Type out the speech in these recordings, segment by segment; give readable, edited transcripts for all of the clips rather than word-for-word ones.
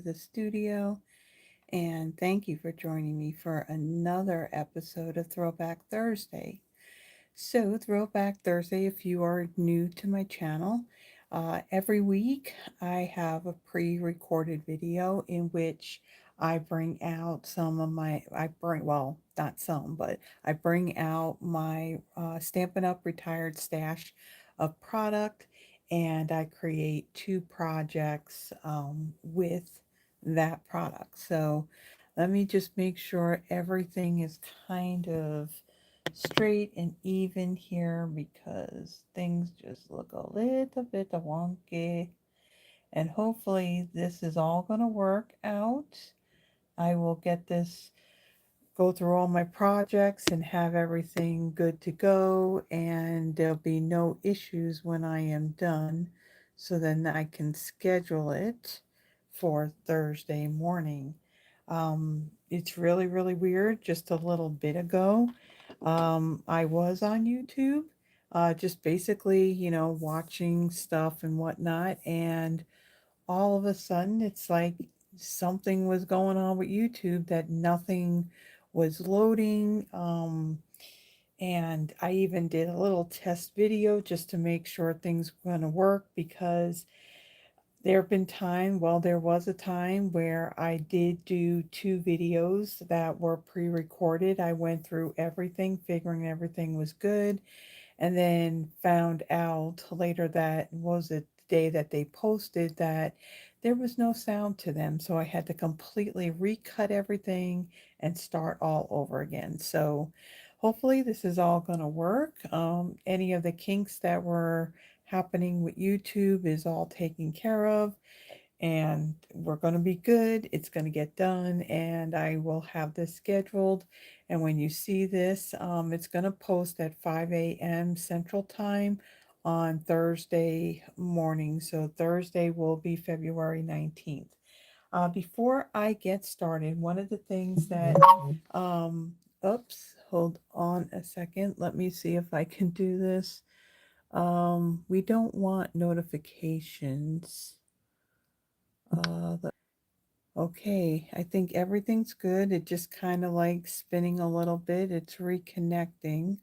the studio, and thank you for joining me for another episode of Throwback Thursday. So, Throwback Thursday, if you are new to my channel, every week I have a pre recorded video in which I bring out well, not some, but I bring out my Stampin' Up! Retired stash of product, and I create two projects with that product. So, let me just make sure everything is kind of straight and even here because things just look a little bit wonky. And hopefully this is all going to work out. I will go through all my projects and have everything good to go, and there'll be no issues when I am done. So then I can schedule it for Thursday morning. It's really, really weird. Just a little bit ago, I was on YouTube, just basically, watching stuff and whatnot. And all of a sudden, it's like something was going on with YouTube that nothing was loading. And I even did a little test video just to make sure things were going to work because there was a time where I did do two videos that were pre-recorded. I went through everything, figuring everything was good, and then found out later that was it the day that they posted that there was no sound to them. So I had to completely recut everything and start all over again. So hopefully this is all going to work. Any of the kinks that were happening with YouTube is all taken care of, and we're going to be good. It's going to get done, and I will have this scheduled. And when you see this, it's going to post at 5 a.m. Central Time on Thursday morning. So Thursday will be February 19th. Before I get started, one of the things that, oops, hold on a second. Let me see if I can do this. We don't want notifications. Okay, I think everything's good. It just kind of like spinning a little bit. It's reconnecting.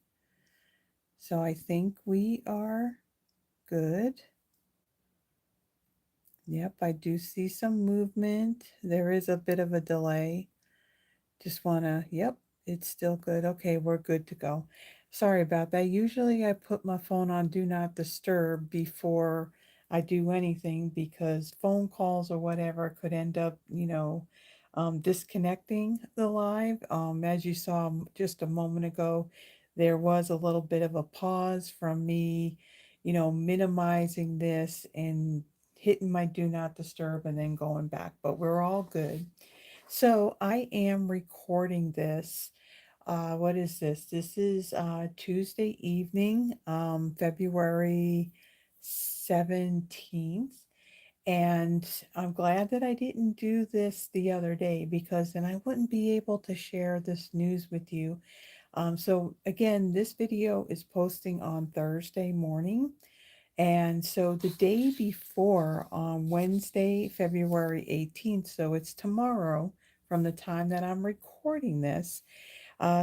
So I think we are good. Yep, I do see some movement. There is a bit of a delay. Just want to, yep, it's still good. Okay, we're good to go. Sorry about that. Usually I put my phone on Do Not Disturb before I do anything because phone calls or whatever could end up, disconnecting the live. As you saw just a moment ago, there was a little bit of a pause from me, minimizing this and hitting my Do Not Disturb and then going back, but we're all good. So I am recording this. What is this? This is Tuesday evening, February 17th. And I'm glad that I didn't do this the other day because then I wouldn't be able to share this news with you. So again, this video is posting on Thursday morning. And so the day before, on Wednesday, February 18th, so it's tomorrow from the time that I'm recording this,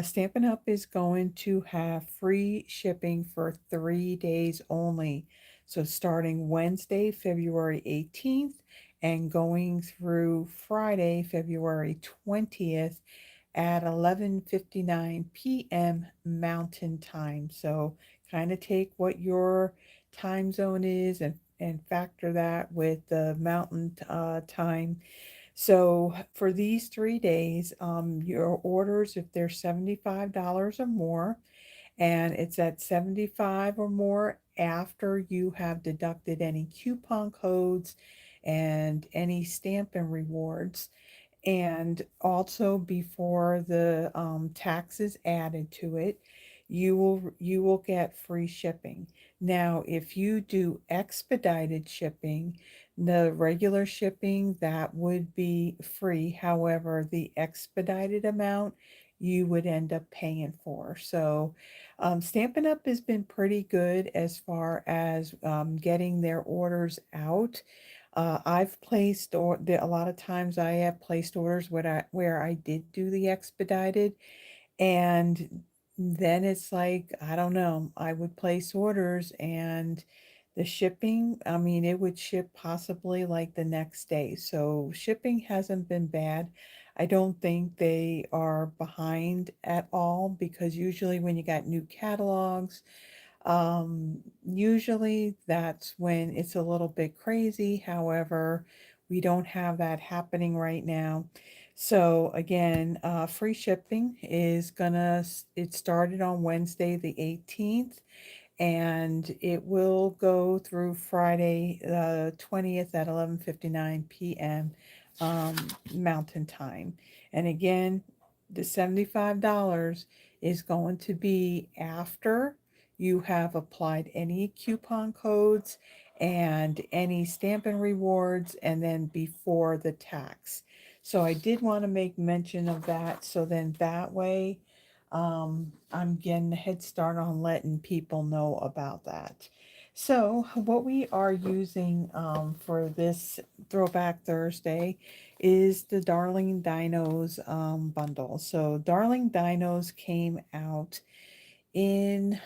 Stampin' Up! Is going to have free shipping for 3 days only. So starting Wednesday, February 18th, and going through Friday, February 20th at 11:59 p.m. Mountain Time. So kind of take what your time zone is and factor that with the mountain time. So for these 3 days, your orders, if they're $75 or more, and it's at 75 or more after you have deducted any coupon codes and any Stampin' Rewards, and also before the tax is added to it, you will get free shipping. Now, if you do expedited shipping, the regular shipping that would be free. However, the expedited amount you would end up paying for. So, Stampin' Up! Has been pretty good as far as getting their orders out. I've placed, or a lot of times I have placed orders where I did do the expedited, and then it's like, I don't know, I would place orders and the shipping, I mean, it would ship possibly like the next day. So shipping hasn't been bad. I don't think they are behind at all, because usually when you got new catalogs, usually that's when it's a little bit crazy. However, we don't have that happening right now. So again, free shipping is it started on Wednesday the 18th, and it will go through Friday the 20th at 11:59 p.m. Mountain Time. And again, the $75 is going to be after you have applied any coupon codes and any Stampin' Rewards, and then before the tax. So I did want to make mention of that, so then that way I'm getting a head start on letting people know about that. So what we are using for this Throwback Thursday is the Darling Dinos bundle. So Darling Dinos came out in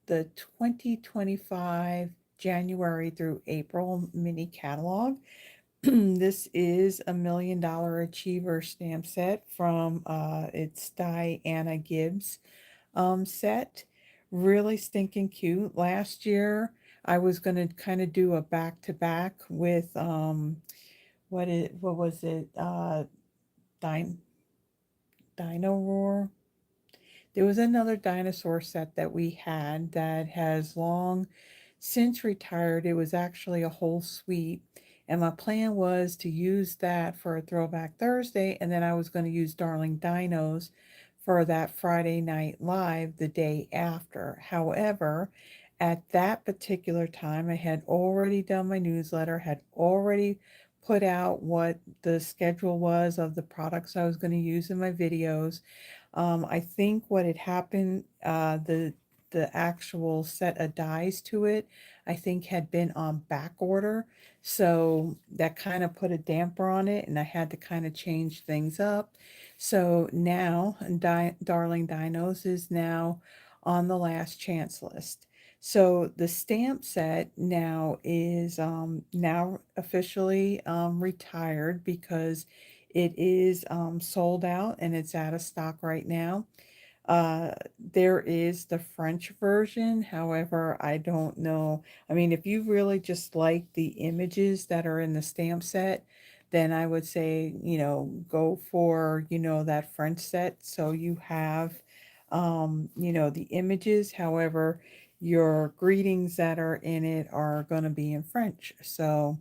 the 2025 January through April mini catalog. This is a $1,000,000 Achiever stamp set from it's Diana Gibbs set. Really stinking cute. Last year, I was going to kind of do a back to back with what was it? Din- Dino Roar. There was another dinosaur set that we had that has long since retired. It was actually a whole suite. And my plan was to use that for a Throwback Thursday, and then I was going to use Darling Dinos for that Friday night live the day after. However, at that particular time, I had already done my newsletter, had already put out what the schedule was of the products I was going to use in my videos. I think what had happened, the actual set of dies to it, I think had been on back order. So that kind of put a damper on it, and I had to kind of change things up. So now, Darling Dinos is now on the last chance list. So the stamp set now is now officially retired, because it is sold out and it's out of stock right now. There is the French version. However, I don't know. I mean, if you really just like the images that are in the stamp set, then I would say, go for, that French set. So you have, the images. However, your greetings that are in it are going to be in French. So,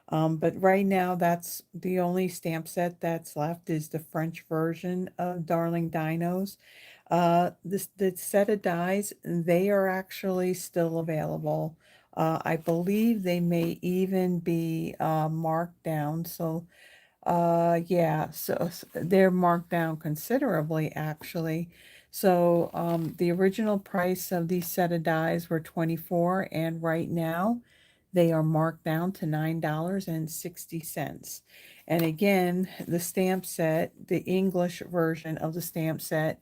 but right now, that's the only stamp set that's left, is the French version of Darling Dinos. The set of dies, they are actually still available. I believe they may even be marked down. So yeah, so they're marked down considerably, actually. So the original price of these set of dies were 24, and right now they are marked down to $9.60. And again, the stamp set, the English version of the stamp set,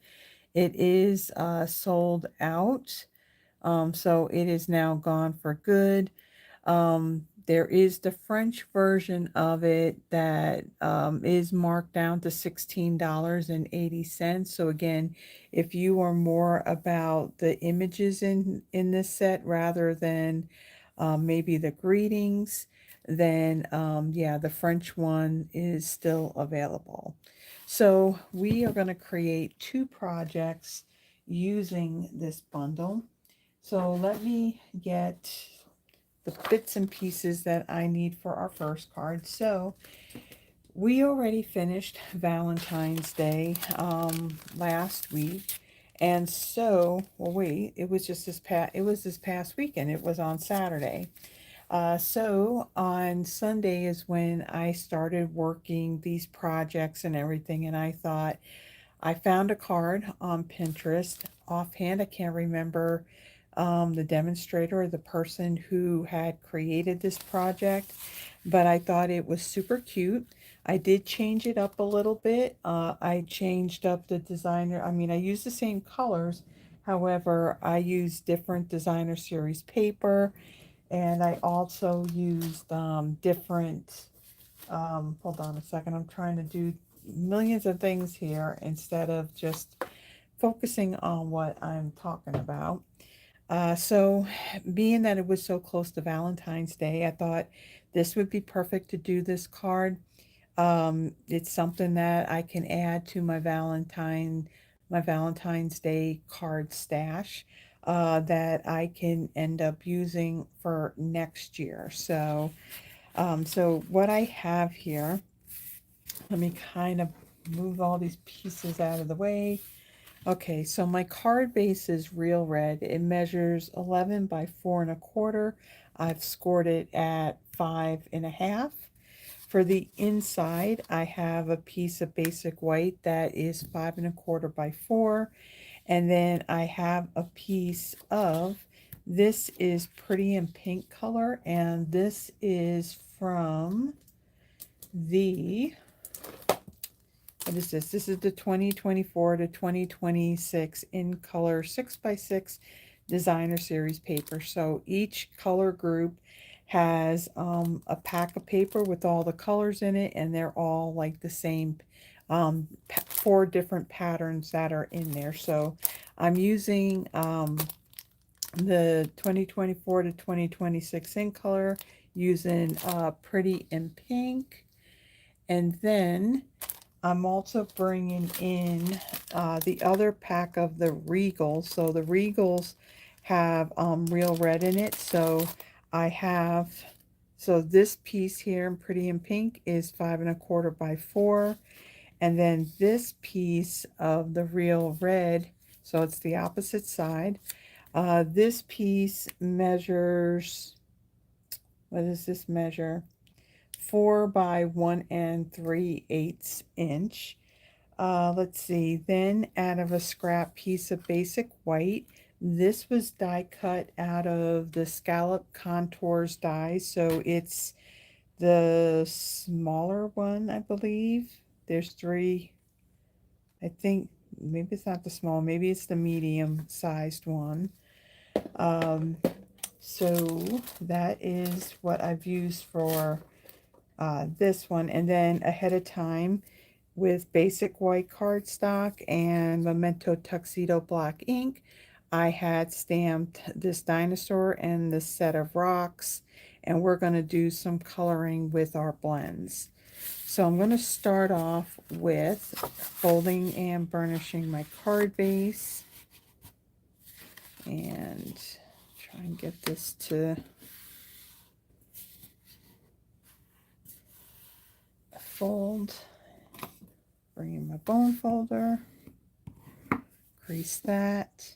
it is sold out. So it is now gone for good. There is the French version of it that is marked down to $16.80. So again, if you are more about the images in this set rather than maybe the greetings, then yeah, the French one is still available. So we are going to create two projects using this bundle. So let me get the bits and pieces that I need for our first card. So we already finished Valentine's Day last week. And so, well, wait, it was just this past weekend. It was on Saturday. So on Sunday is when I started working these projects and everything. And I thought, I found a card on Pinterest. Offhand, I can't remember the demonstrator or the person who had created this project. but I thought it was super cute. I did change it up a little bit. I changed up the designer. I mean, I used the same colors. However, I used different designer series paper, and I also used different, hold on a second, I'm trying to do millions of things here instead of just focusing on what I'm talking about. So being that it was so close to Valentine's Day, I thought this would be perfect to do this card. It's something that I can add to my Valentine's Day card stash, that I can end up using for next year. So what I have here, let me kind of move all these pieces out of the way. Okay, so my card base is real red. It measures 11 by 4 1/4. I've scored it at 5 1/2. For the inside, I have a piece of basic white that is 5 1/4 by 4. And then I have a piece of, this is pretty in pink color, and this is from the, what is this? This is the 2024 to 2026 in color 6x6 designer series paper. So each color group has a pack of paper with all the colors in it, and they're all like the same, 4 different patterns that are in there. So I'm using the 2024 to 2026 in color, using Pretty in Pink. And then I'm also bringing in the other pack of the Regals. So the Regals have real red in it. So I have, so this piece here in Pretty in Pink is 5 1/4 by 4. And then this piece of the real red, so it's the opposite side. This piece measures, what does this measure? 4 by 1 3/8 inch. Let's see, then out of a scrap piece of basic white. This was die cut out of the Scalloped Contours die, so it's the smaller one, I believe. There's 3, I think, maybe it's not the small, maybe it's the medium sized one. Um, so that is what I've used for this one. And then ahead of time, with basic white cardstock and Memento Tuxedo black ink, I had stamped this dinosaur and this set of rocks, and we're going to do some coloring with our blends. So I'm going to start off with folding and burnishing my card base, and try and get this to fold. Bring in my bone folder, crease that.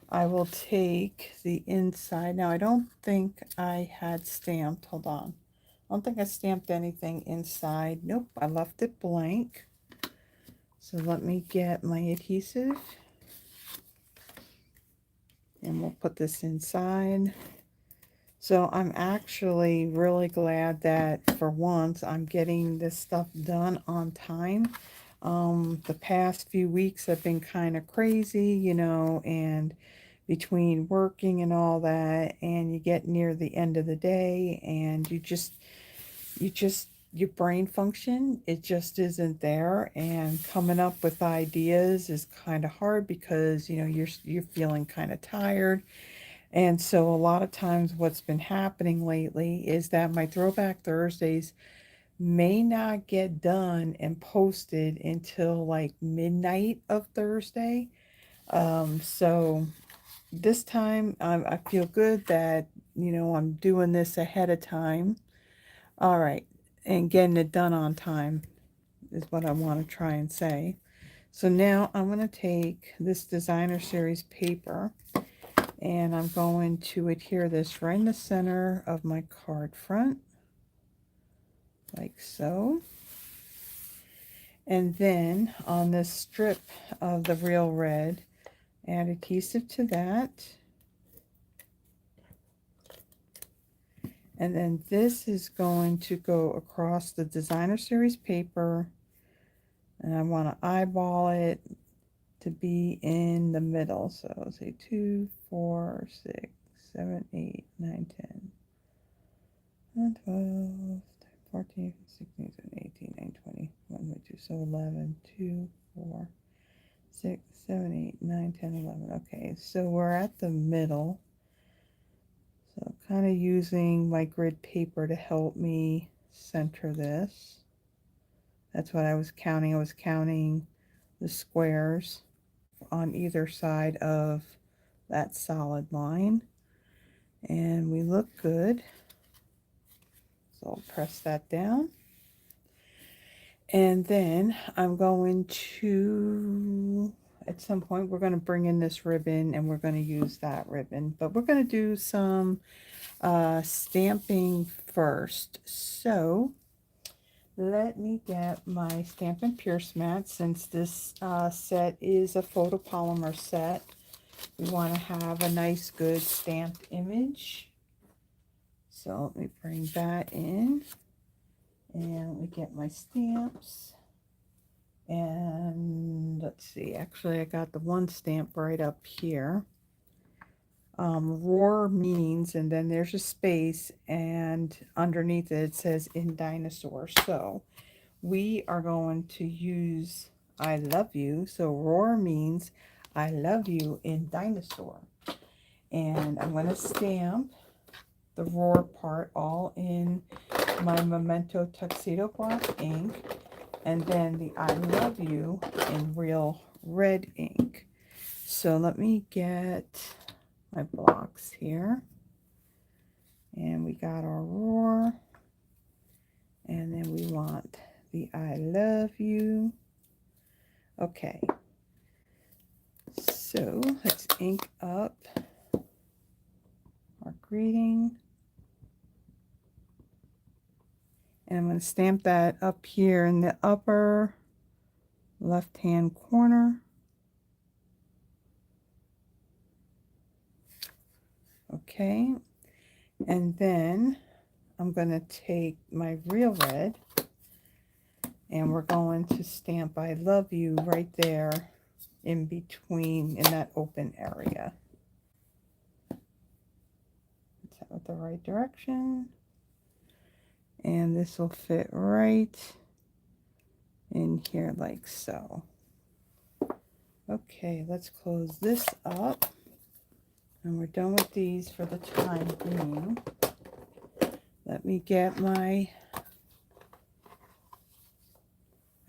I will take the inside. Now, I don't think I had stamped, hold on. I don't think I stamped anything inside. Nope, I left it blank. So let me get my adhesive, and we'll put this inside. So I'm actually really glad that for once I'm getting this stuff done on time. The past few weeks have been kind of crazy, you know, and between working and all that, and you get near the end of the day, and your brain function, it just isn't there, and coming up with ideas is kind of hard because, you know, you're feeling kind of tired. And so a lot of times what's been happening lately is that my Throwback Thursdays may not get done and posted until like midnight of Thursday. So this time I feel good that, you know, I'm doing this ahead of time. All right. And getting it done on time is what I want to try and say. So now I'm going to take this designer series paper, and I'm going to adhere this right in the center of my card front, like so. And then on this strip of the real red, add adhesive to that. And then this is going to go across the designer series paper, and I want to eyeball it to be in the middle. So say 2, 4, 6, 7, 8, 9, 10, 11, 12, 14, 16, 17, 18, 19, 20, 1, 2, so 11, 2, 4, 6, 7, 8, 9, 10, 11. Okay, so we're at the middle. So kind of using my grid paper to help me center this. That's what I was counting. I was counting the squares on either side of that solid line. And we look good. So I'll press that down. And then I'm going to, at some point, we're going to bring in this ribbon and we're going to use that ribbon. But we're going to do some stamping first. So let me get my Stampin' Pierce mat. Since this set is a photopolymer set, we want to have a nice good stamped image. So let me bring that in, and let me get my stamps. And let's see, actually I got the one stamp right up here. Roar means, and then there's a space, and underneath it says in dinosaur. So we are going to use I love you. So roar means I love you in dinosaur. And I'm going to stamp the roar part all in my Memento Tuxedo Gloss ink, and then the I love you in real red ink. So let me get my blocks here, and we got our roar, and then we want the I love you. Okay, so let's ink up our greeting, and I'm going to stamp that up here in the upper left hand corner. Okay, and then I'm going to take my real red, and we're going to stamp I love you right there in between, in that open area. Let's have it the right direction, and this will fit right in here like so. Okay, let's close this up, and we're done with these for the time being. Let me get my,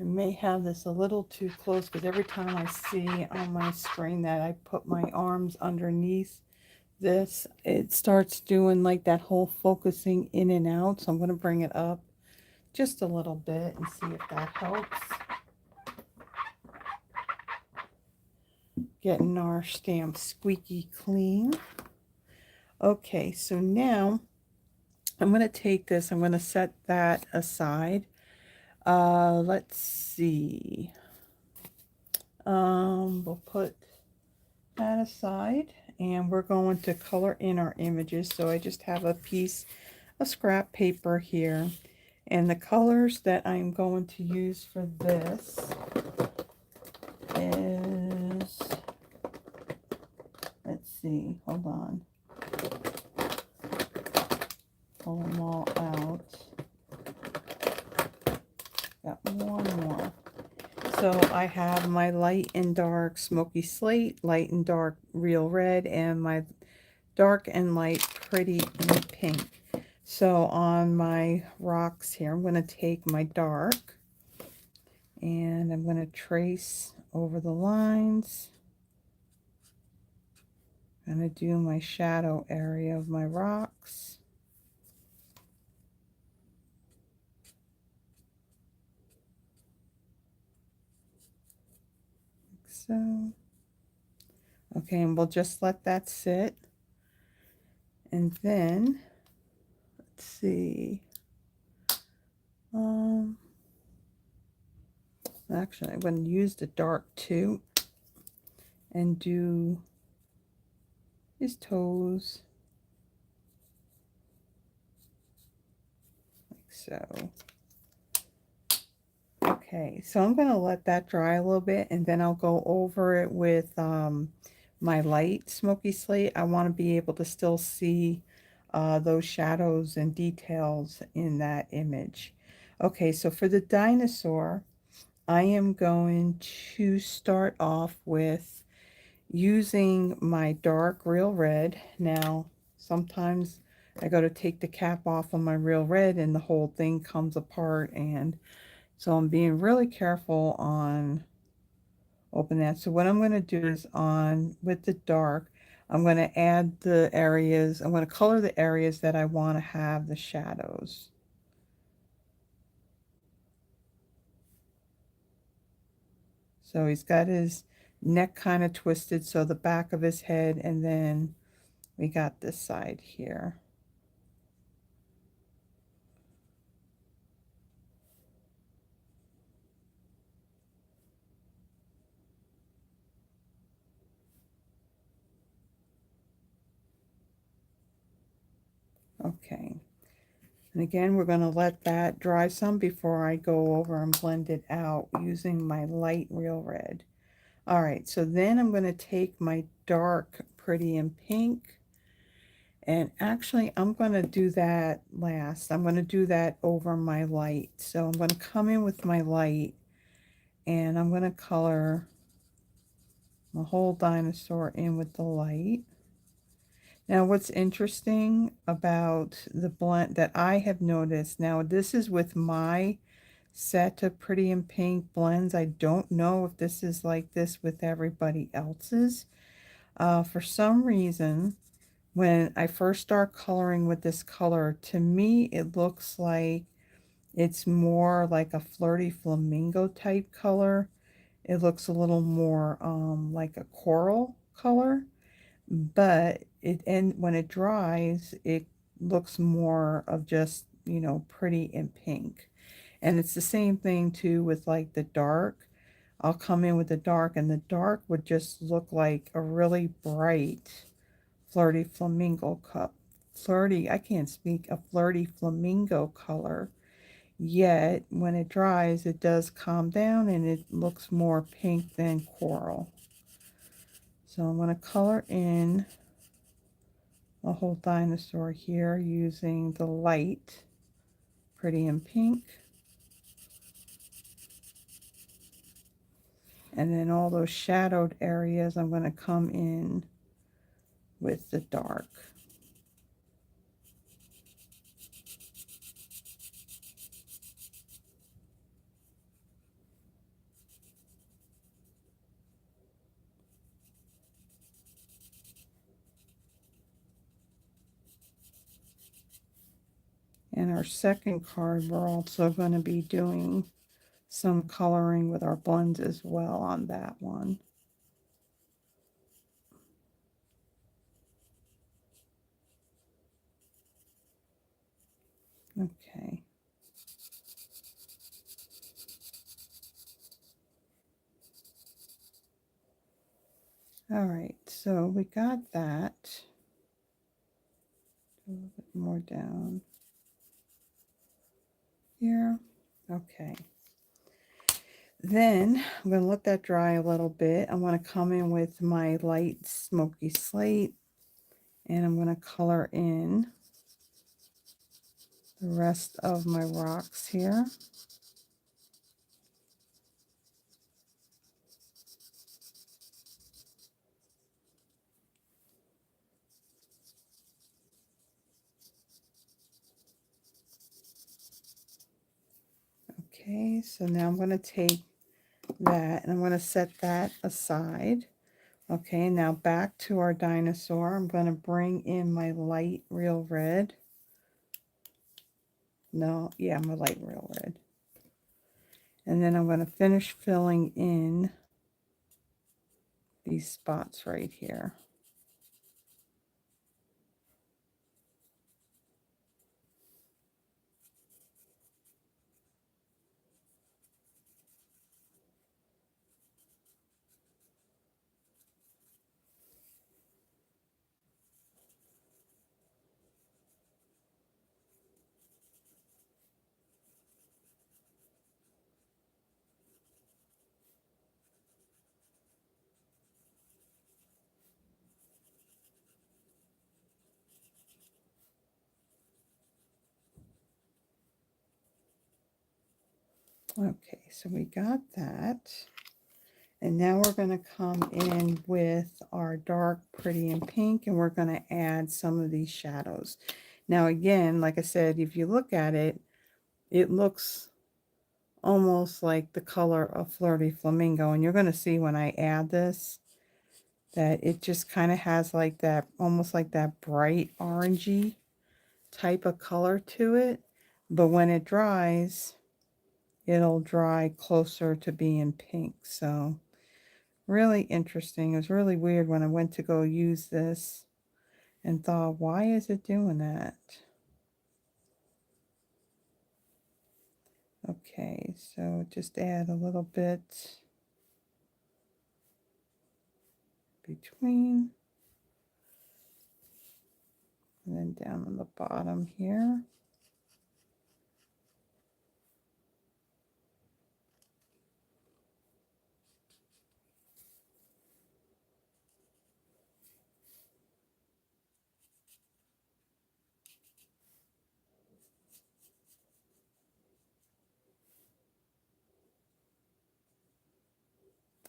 I may have this a little too close because every time I see on my screen that I put my arms underneath this, it starts doing like that whole focusing in and out. So I'm going to bring it up just a little bit and see if that helps. Getting our stamp squeaky clean. Okay, so now I'm going to take this, I'm going to set that aside. Let's see. We'll put that aside, and we're going to color in our images. So I just have a piece of scrap paper here, and the colors that I'm going to use for this is, let's see, hold on, pull them all out. Got one more. So I have my light and dark smoky slate, light and dark real red, and my dark and light pretty in pink. So on my rocks here, I'm going to take my dark, and I'm going to trace over the lines. I'm going to do my shadow area of my rocks. So, okay, and we'll just let that sit. And then, let's see, actually I'm going to use the dark too and do his toes. so. Okay, so I'm going to let that dry a little bit and then I'll go over it with my light smoky slate. I want to be able to still see those shadows and details in that image. Okay, so for the dinosaur, I am going to start off with using my dark real red. Now, sometimes I go to take the cap off on my real red and the whole thing comes apart, and so I'm being really careful on opening that. So what I'm going to do is on with the dark, I'm going to add the areas, I'm going to color the areas that I want to have the shadows. So he's got his neck kind of twisted, so the back of his head, and then we got this side here. Okay. And again, we're going to let that dry some before I go over and blend it out using my light real red. All right, so then I'm going to take my dark Pretty in Pink, and actually I'm going to do that last. I'm going to do that over my light. So I'm going to come in with my light and I'm going to color the whole dinosaur in with the light. Now what's interesting about the blend that I have noticed, now this is with my set of Pretty in Pink blends. I don't know if this is like this with everybody else's. For some reason, when I first start coloring with this color, to me it looks like it's more like a flirty flamingo type color. It looks a little more like a coral color, but when it dries, it looks more of just, you know, Pretty in Pink. And it's the same thing too with like the dark. I'll come in with the dark, and the dark would just look like a really bright flirty flamingo cup. Flirty, I can't speak, a flirty flamingo color. Yet when it dries, it does calm down and it looks more pink than coral. So I'm going to color in a whole dinosaur here using the light Pretty in Pink. And then all those shadowed areas, I'm going to come in with the dark. And our second card, we're also going to be doing some coloring with our blends as well on that one. Okay. All right, so we got that. A little bit more down here. Okay. Then I'm going to let that dry a little bit. I want to come in with my light smoky slate, and I'm going to color in the rest of my rocks here. Okay, so now I'm going to take that and I'm going to set that aside. Okay, now back to our dinosaur. I'm going to bring in my light real red. No, yeah, my light real red. And then I'm going to finish filling in these spots right here. Okay, so we got that. And now we're going to come in with our dark, pretty, and pink, and we're going to add some of these shadows. Now again, like I said, if you look at it, it looks almost like the color of Flirty Flamingo. And you're going to see when I add this that it just kind of has like that, almost like that bright orangey type of color to it. But when it dries, it'll dry closer to being pink. So really interesting. It was really weird when I went to go use this and thought, why is it doing that? Okay, so just add a little bit between, and then down on the bottom here.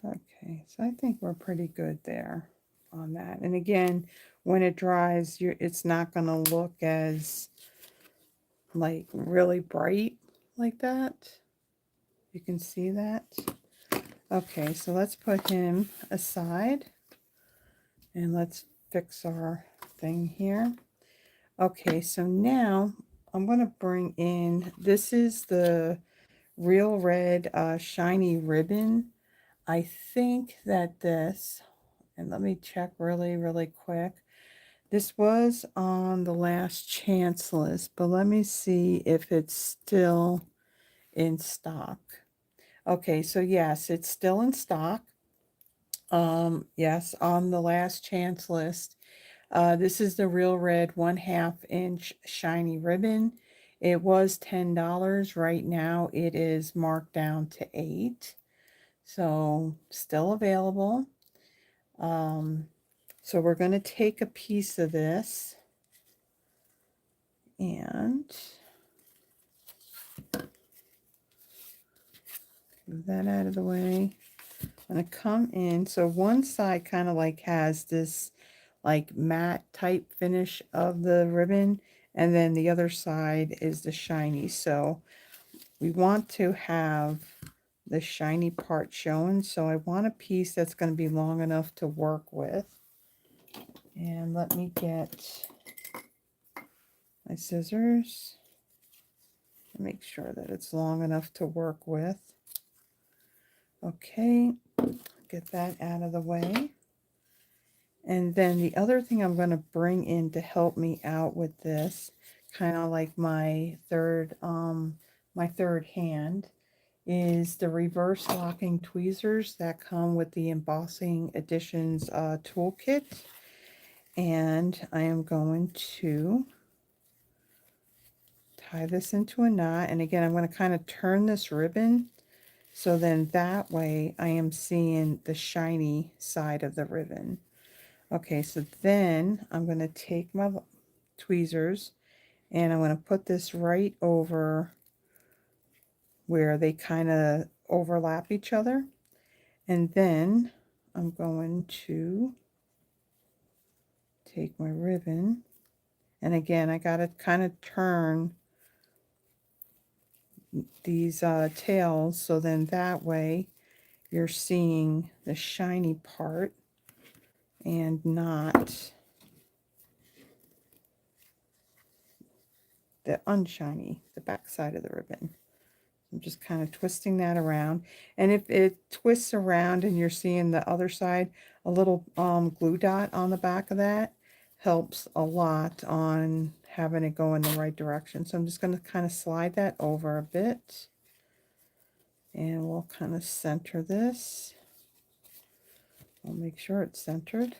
Okay, so I think we're pretty good there on that. And again, when it dries, it's not going to look as like really bright like that. You can see that. Okay, so let's put him aside and let's fix our thing here. Okay, so now I'm going to bring in, this is the Real Red Shiny Ribbon. I think that this, and let me check really quick. This was on the last chance list, but let me see if it's still in stock. Okay, so yes, it's still in stock. Yes, on the last chance list. This is the Real Red 1/2 inch shiny ribbon. It was $10. Right now it is marked down to $8. So still available. So we're going to take a piece of this and move that out of the way. I'm going to come in. So one side kind of like has this like matte type finish of the ribbon, and then the other side is the shiny. So we want to have the shiny part shown. So I want a piece that's going to be long enough to work with. And let me get my scissors and make sure that it's long enough to work with. Okay, get that out of the way. And then the other thing I'm going to bring in to help me out with this, kind of like my third hand, is the reverse locking tweezers that come with the Embossing Editions toolkit. And I am going to tie this into a knot. And again, I'm going to kind of turn this ribbon so then that way I am seeing the shiny side of the ribbon. Okay, so then I'm going to take my tweezers and I'm going to put this right over where they kind of overlap each other. And then I'm going to take my ribbon, and again I got to kind of turn these tails so then that way you're seeing the shiny part and not the unshiny, the back side of the ribbon. I'm just kind of twisting that around, and if it twists around and you're seeing the other side, a little glue dot on the back of that helps a lot on having it go in the right direction. So I'm just going to kind of slide that over a bit, and we'll kind of center this. I'll make sure it's centered.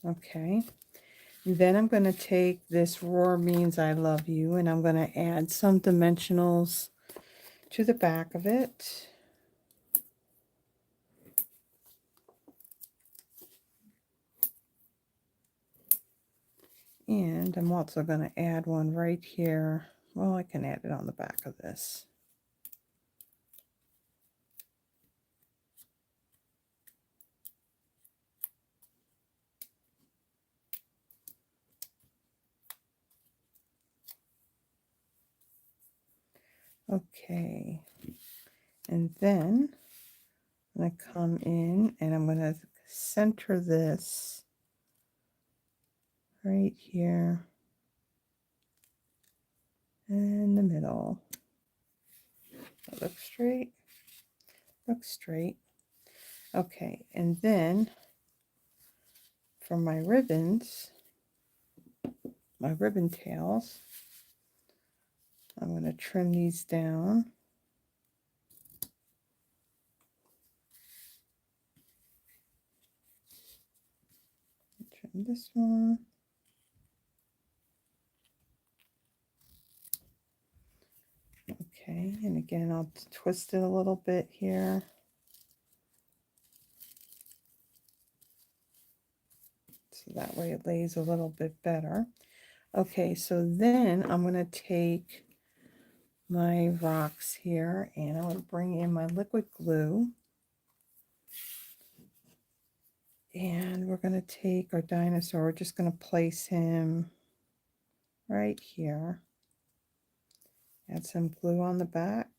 Okay. And then I'm going to take this Roar Means I Love You, and I'm going to add some dimensionals to the back of it. And I'm also going to add one right here. Well, I can add it on the back of this. Okay, and then I'm going to come in and I'm going to center this right here in the middle. Look straight, look straight. Okay, and then for my ribbons, my ribbon tails, I'm going to trim these down. Trim this one. Okay, and again, I'll twist it a little bit here. So that way it lays a little bit better. Okay, so then I'm going to take my rocks here and I'm going to bring in my liquid glue. And we're going to take our dinosaur, we're just going to place him right here. Add some glue on the back.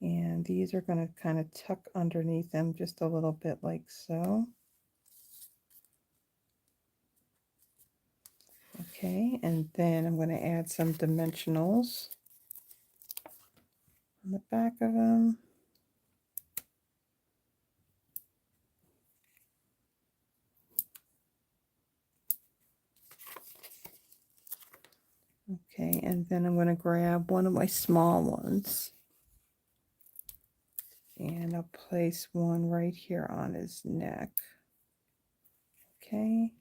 And these are going to kind of tuck underneath them just a little bit like so. Okay, and then I'm going to add some dimensionals on the back of them. Okay, and then I'm going to grab one of my small ones. And I'll place one right here on his neck. Okay.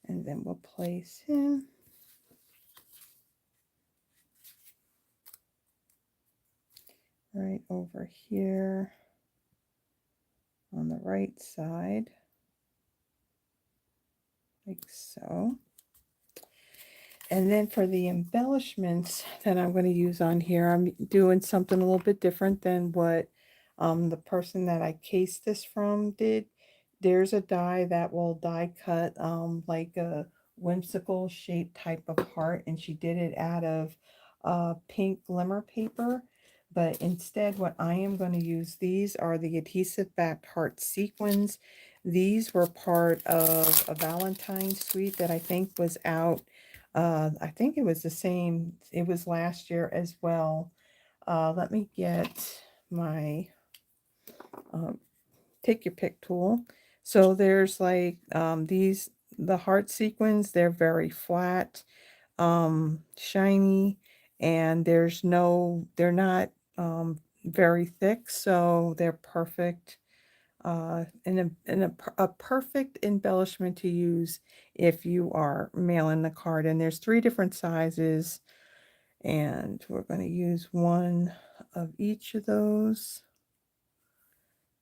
And then we'll place him right over here on the right side, like so. And then for the embellishments that I'm going to use on here, I'm doing something a little bit different than what the person that I cased this from did. There's a die that will die cut like a whimsical shaped type of heart, and she did it out of pink glimmer paper. But instead, what I am going to use, these are the adhesive backed heart sequins. These were part of a Valentine's suite that I think was out. I think it was the same, it was last year as well. Let me get my take your pick tool. So there's like these, the heart sequins, they're very flat, shiny, and there's no, they're not very thick, so they're perfect. And a perfect embellishment to use if you are mailing the card. And there's 3 different sizes, and we're going to use one of each of those.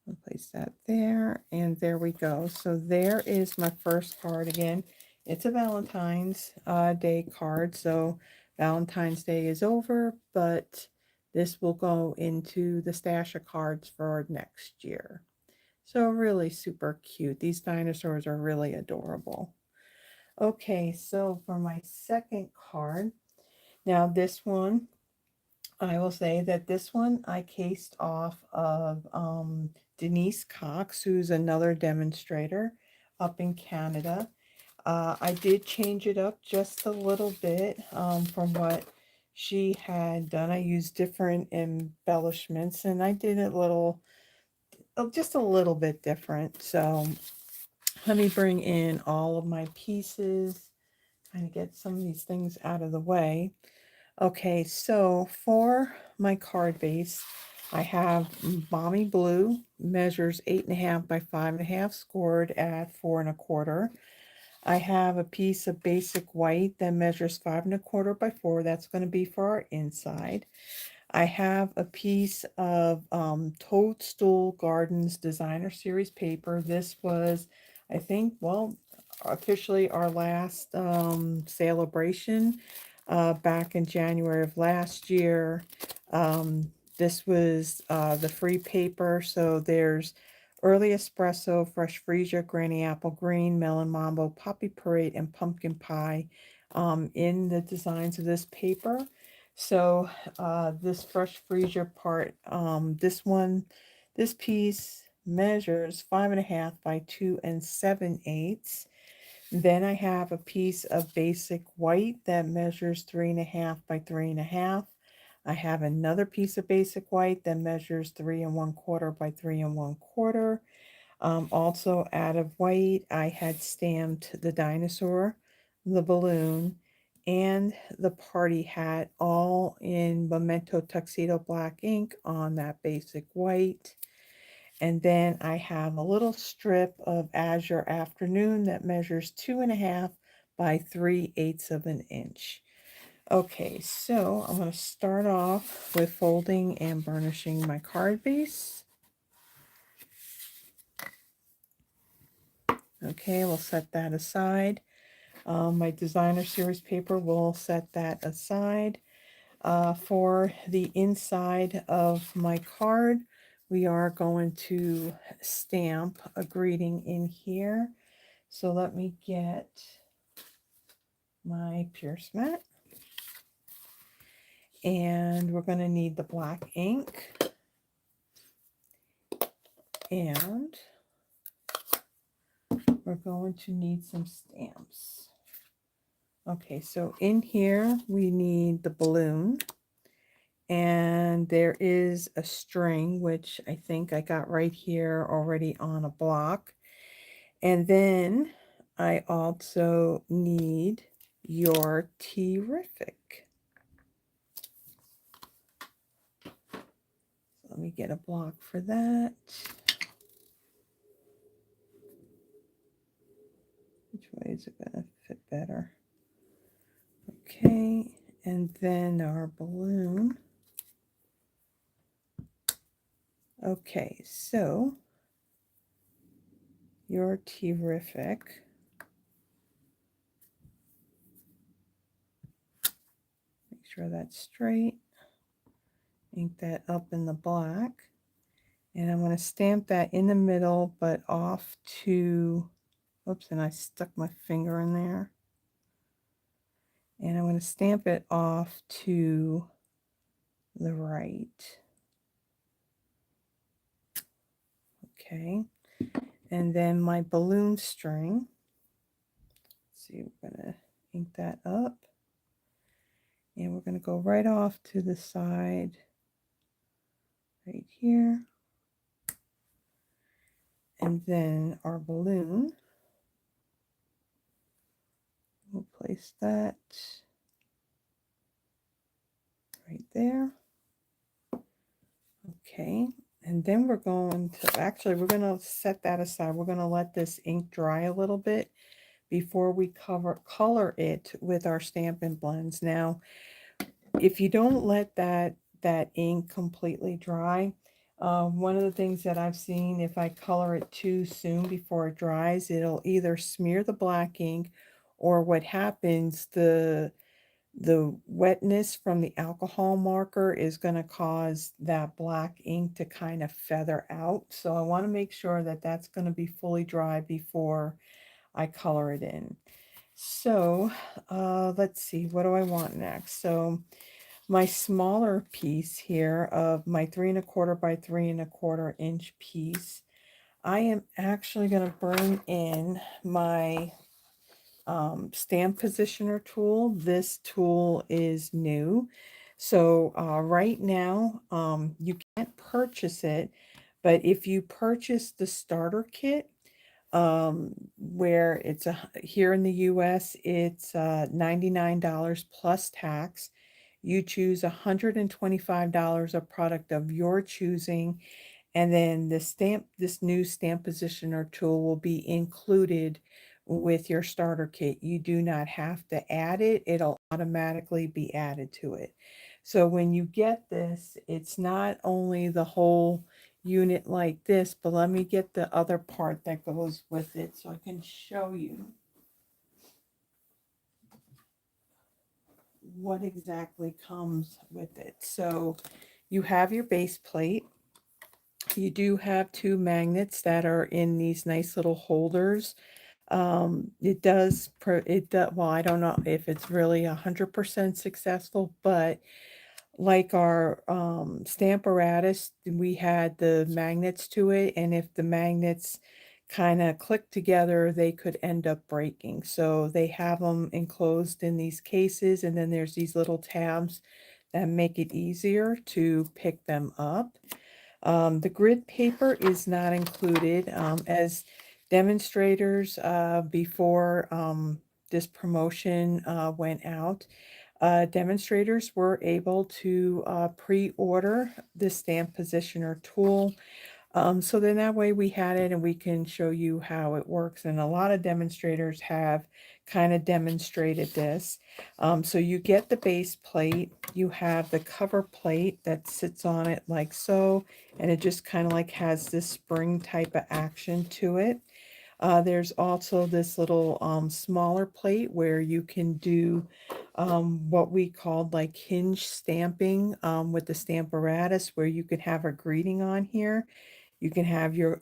I'll place that there, and there we go. So there is my first card. Again, it's a Valentine's Day card, so Valentine's Day is over, but this will go into the stash of cards for next year. So really super cute. These dinosaurs are really adorable. Okay, so for my second card, now this one, I will say that this one I cased off of Denise Cox, who's another demonstrator up in Canada. I did change it up just a little bit from what she had done. I used different embellishments and I did it just a little bit different. So let me bring in all of my pieces, kind of get some of these things out of the way. Okay, so for my card base, I have Balmy Blue, measures 8.5 by 5.5, scored at 4 1/4. I have a piece of basic white that measures 5 1/4 by 4. That's going to be for our inside. I have a piece of Toadstool Gardens Designer Series paper. This was, I think, well, officially our last celebration back in January of last year. This was the free paper. So there's Early Espresso, Fresh Freesia, Granny Apple Green, Melon Mambo, Poppy Parade, and Pumpkin Pie in the designs of this paper. So this Fresh Freesia part, this piece measures 5.5 by 2 7/8. Then I have a piece of basic white that measures 3.5 by 3.5. I have another piece of basic white that measures 3 1/4 by 3 1/4. Also out of white, I had stamped the dinosaur, the balloon, and the party hat all in Memento Tuxedo black ink on that basic white. And then I have a little strip of Azure Afternoon that measures 2.5 by 3/8 of an inch. Okay, so I'm going to start off with folding and burnishing my card base. Okay, we'll set that aside. My designer series paper, will set that aside. For the inside of my card, we are going to stamp a greeting in here. So let me get my Pierce mat. And we're going to need the black ink. And we're going to need some stamps. Okay, so in here we need the balloon. And there is a string, which I think I got right here already on a block. And then I also need your Terrific. Let me get a block for that. Which way is it going to fit better? Okay, and then our balloon. Okay, so your Terrific. Make sure that's straight. Ink that up in the black. And I'm going to stamp that in the middle, but off to, oops, and I stuck my finger in there. And I'm going to stamp it off to the right. Okay. And then my balloon string. Let's see, we're going to ink that up. And we're going to go right off to the side right here. And then our balloon, we'll place that right there. Okay, and then we're going to, actually, we're going to set that aside. We're going to let this ink dry a little bit before we color it with our Stampin' Blends. Now, if you don't let that ink completely dry, one of the things that I've seen, if I color it too soon before it dries, it'll either smear the black ink, or what happens, the wetness from the alcohol marker is going to cause that black ink to kind of feather out. So I want to make sure that that's going to be fully dry before I color it in. So let's see, what do I want next? So my smaller piece here of my 3 1/4 by 3 1/4 inch piece, I am actually going to bring in my stamp positioner tool. This tool is new. So right now you can't purchase it, but if you purchase the starter kit, where it's here in the US, it's $99 plus tax. You choose $125 of product of your choosing, and then this new stamp positioner tool will be included with your starter kit. You do not have to add it. It'll automatically be added to it. So when you get this, it's not only the whole unit like this, but let me get the other part that goes with it so I can show you what exactly comes with it. So you have your base plate. You do have two magnets that are in these nice little holders. Well, I don't know if it's really 100% successful, but like our Stamparatus, we had the magnets to it, and if the magnets kind of click together, they could end up breaking. So they have them enclosed in these cases, and then there's these little tabs that make it easier to pick them up. The grid paper is not included. As demonstrators before this promotion went out, demonstrators were able to pre-order the stamp positioner tool. So then that way we had it and we can show you how it works. And a lot of demonstrators have kind of demonstrated this. So you get the base plate, you have the cover plate that sits on it like so, and it just kind of like has this spring type of action to it. There's also this little smaller plate where you can do what we called like hinge stamping with the Stamparatus, where you could have a greeting on here. You can have your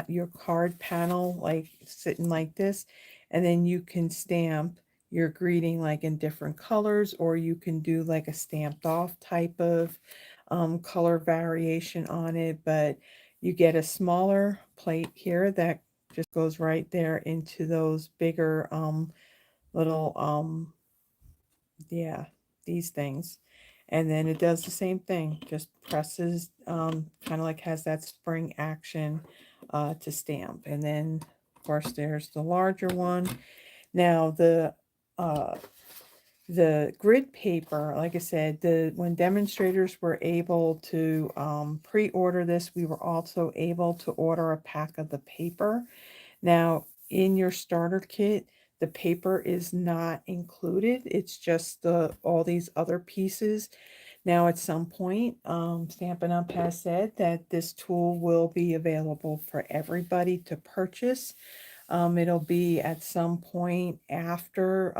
your card panel like sitting like this, and then you can stamp your greeting like in different colors, or you can do like a stamped off type of color variation on it. But you get a smaller plate here that just goes right there into those bigger little yeah, these things. And then it does the same thing, just presses, kind of like has that spring action to stamp. And then, of course, there's the larger one. Now, uh, the grid paper, like I said, when demonstrators were able to pre-order this, we were also able to order a pack of the paper. Now, in your starter kit, the paper is not included. It's just all these other pieces. Now, at some point, Stampin' Up! Has said that this tool will be available for everybody to purchase. It'll be at some point after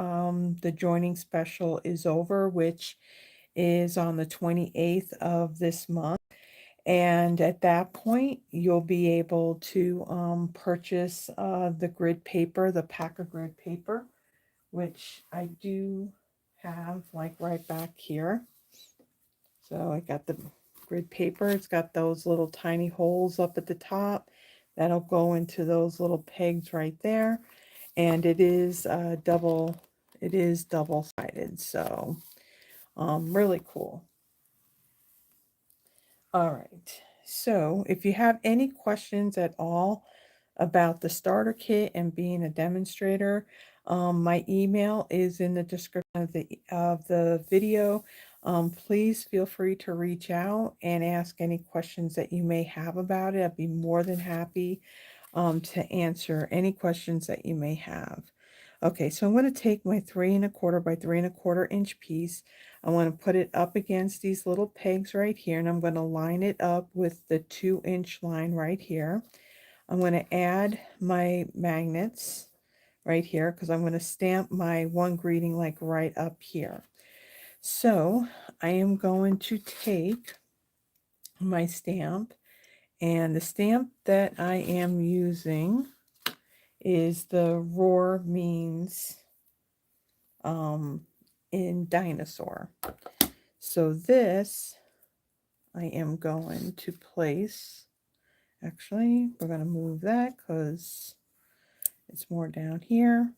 the joining special is over, which is on the 28th of this month. And at that point, you'll be able to purchase the grid paper, the pack of grid paper, which I do have like right back here. So I got the grid paper. It's got those little tiny holes up at the top. That'll go into those little pegs right there. And it is double-sided. So really cool. All right. So if you have any questions at all about the starter kit and being a demonstrator, my email is in the description of the video. Please feel free to reach out and ask any questions that you may have about it. I'd be more than happy to answer any questions that you may have. Okay, so I'm going to take my 3¼ by 3¼ inch piece. I want to put it up against these little pegs right here, and I'm going to line it up with the 2-inch line right here. I'm going to add my magnets right here because I'm going to stamp my one greeting like right up here. So I am going to take my stamp, and the stamp that I am using is the Roar Means in Dinosaur. So this I am going to place, actually we're going to move that because it's more down here.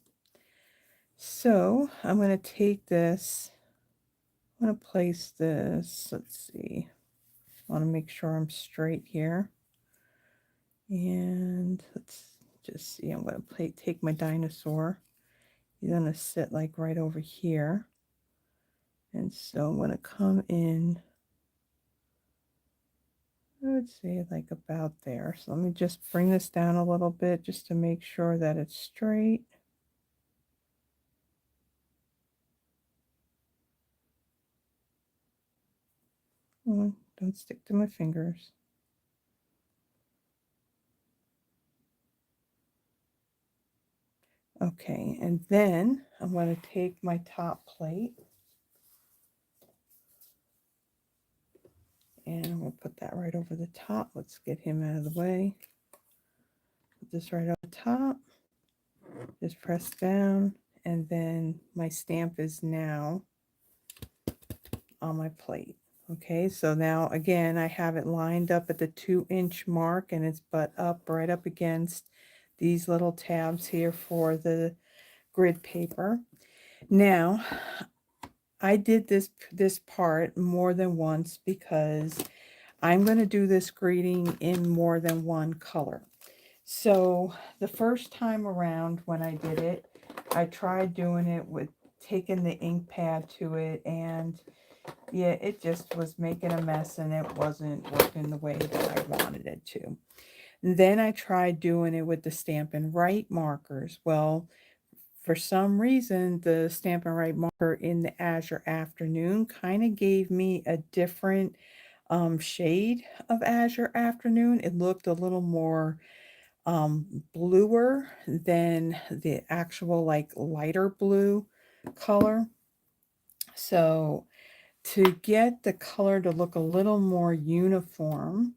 So I'm going to take this, I'm going to place this, let's see, I want to make sure I'm straight here. And let's just see, I'm going to take my dinosaur. He's going to sit like right over here. And so I'm going to come in, I would say like about there. So let me just bring this down a little bit just to make sure that it's straight. Oh, don't stick to my fingers. Okay, and then I'm going to take my top plate. And I'm going to put that right over the top. Let's get him out of the way. Put this right on the top. Just press down, and then my stamp is now on my plate. Okay, so now again, I have it lined up at the 2-inch mark, and it's butt up right up against these little tabs here for the grid paper. Now, I did this part more than once because I'm going to do this greeting in more than one color. So the first time around when I did it, I tried doing it with taking the ink pad to it, and yeah, it just was making a mess and it wasn't working the way that I wanted it to. And then I tried doing it with the Stampin' Write markers. Well, for some reason, the Stampin' Write marker in the Azure Afternoon kind of gave me a different shade of Azure Afternoon. It looked a little more bluer than the actual like lighter blue color. So to get the color to look a little more uniform,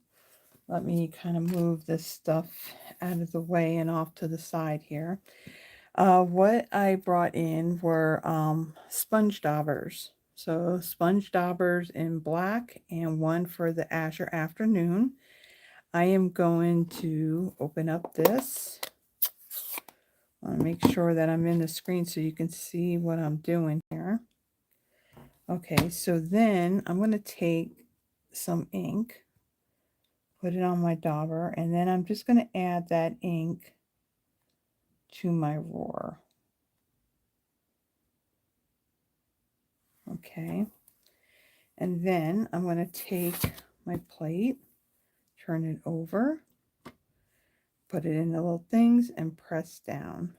let me kind of move this stuff out of the way and off to the side here. What I brought in were sponge daubers. So sponge daubers in black and one for the Azure Afternoon. I am going to open up this. I want to make sure that I'm in the screen so you can see what I'm doing here. Okay, so then I'm going to take some ink, put it on my dauber, and then I'm just going to add that ink to my roar. Okay, and then I'm going to take my plate, turn it over, put it in the little things, and press down.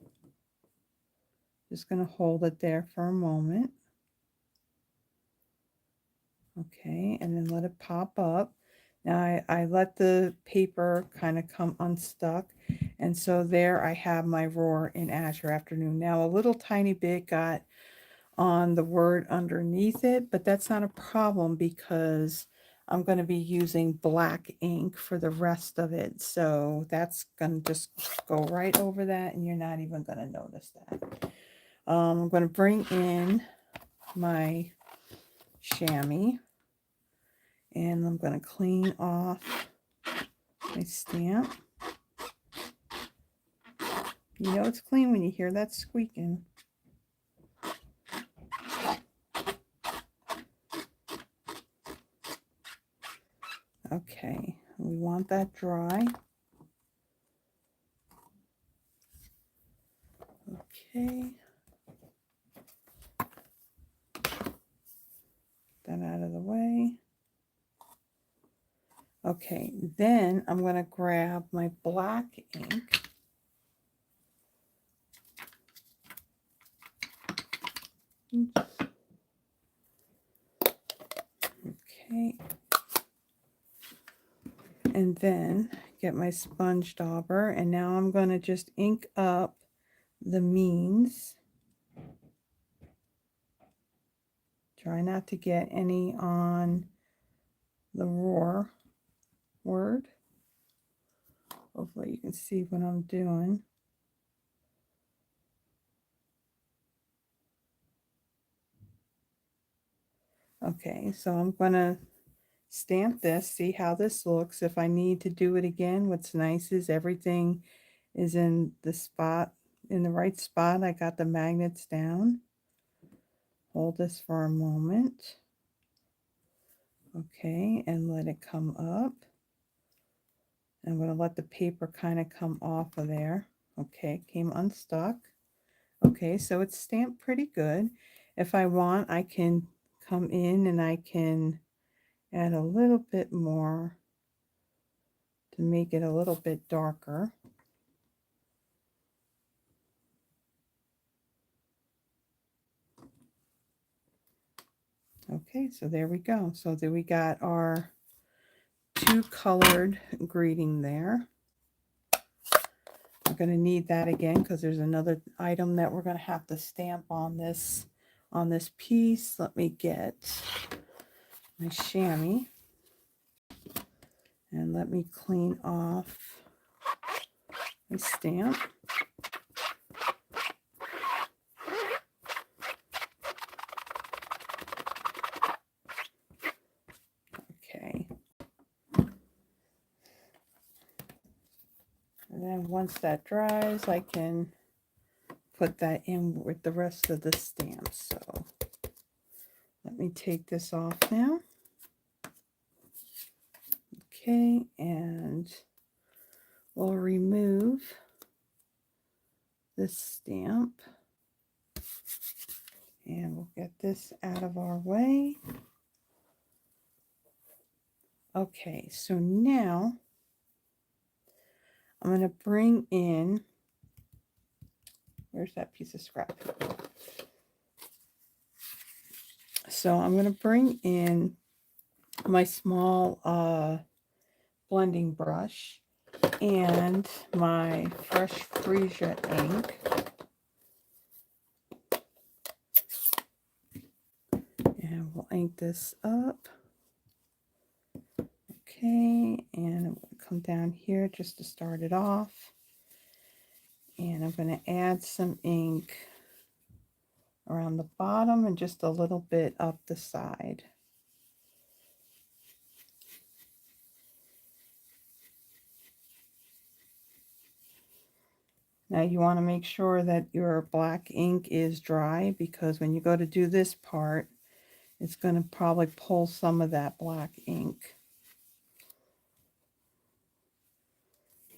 Just going to hold it there for a moment. Okay, and then let it pop up. Now I let the paper kind of come unstuck, and so there I have my roar in Azure Afternoon. Now a little tiny bit got on the word underneath it, but that's not a problem because I'm going to be using black ink for the rest of it. So that's going to just go right over that, and you're not even going to notice that. I'm going to bring in my chamois. And I'm going to clean off my stamp. You know it's clean when you hear that squeaking. Okay, we want that dry. Okay. That out of the way. Okay, then I'm going to grab my black ink. Oops. Okay. And then get my sponge dauber, and now I'm going to just ink up the means. Try not to get any on the roar word. Hopefully you can see what I'm doing. Okay, so I'm going to stamp this, see how this looks. If I need to do it again, what's nice is everything is in the spot, in the right spot. I got the magnets down. Hold this for a moment. Okay, and let it come up. I'm going to let the paper kind of come off of there. Okay, it came unstuck. Okay, so it's stamped pretty good. If I want, I can come in and I can add a little bit more to make it a little bit darker. Okay, so there we go. So there we got our 2-colored greeting there. We're going to need that again because there's another item that we're going to have to stamp on this piece. Let me get my chamois. And let me clean off the stamp. Okay. And then once that dries, I can put that in with the rest of the stamps. So let me take this off now. Okay, and we'll remove this stamp. And we'll get this out of our way. Okay, so now I'm going to bring in, where's that piece of scrap? So I'm going to bring in my small blending brush and my Fresh Freesia ink. And we'll ink this up. Okay, and I'm going to come down here just to start it off. And I'm going to add some ink around the bottom and just a little bit up the side. Now you want to make sure that your black ink is dry, because when you go to do this part, it's going to probably pull some of that black ink.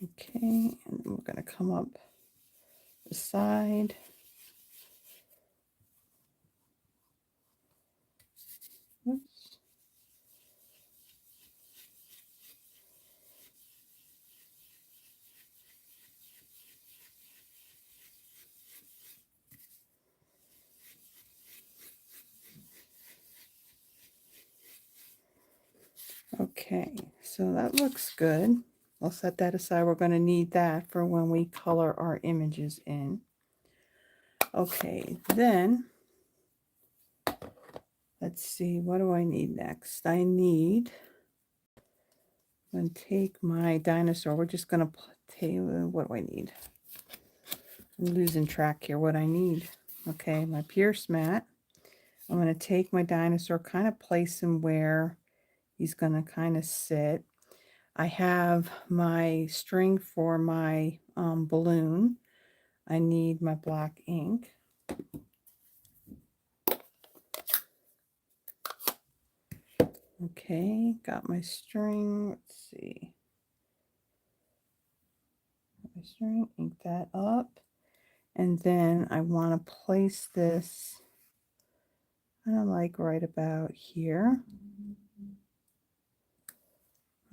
Okay, and we're going to come up the side. Oops. Okay, so that looks good. I'll set that aside. We're going to need that for when we color our images in. Okay, then let's see, what do I need next? I'm going to take my dinosaur. We're just going to take, what do I need? I'm losing track here what I need. Okay, my Pierce mat. I'm going to take my dinosaur, kind of place him where he's going to kind of sit. I have my string for my balloon. I need my black ink. Okay, got my string. Let's see. My string, ink that up. And then I want to place this kind of like right about here.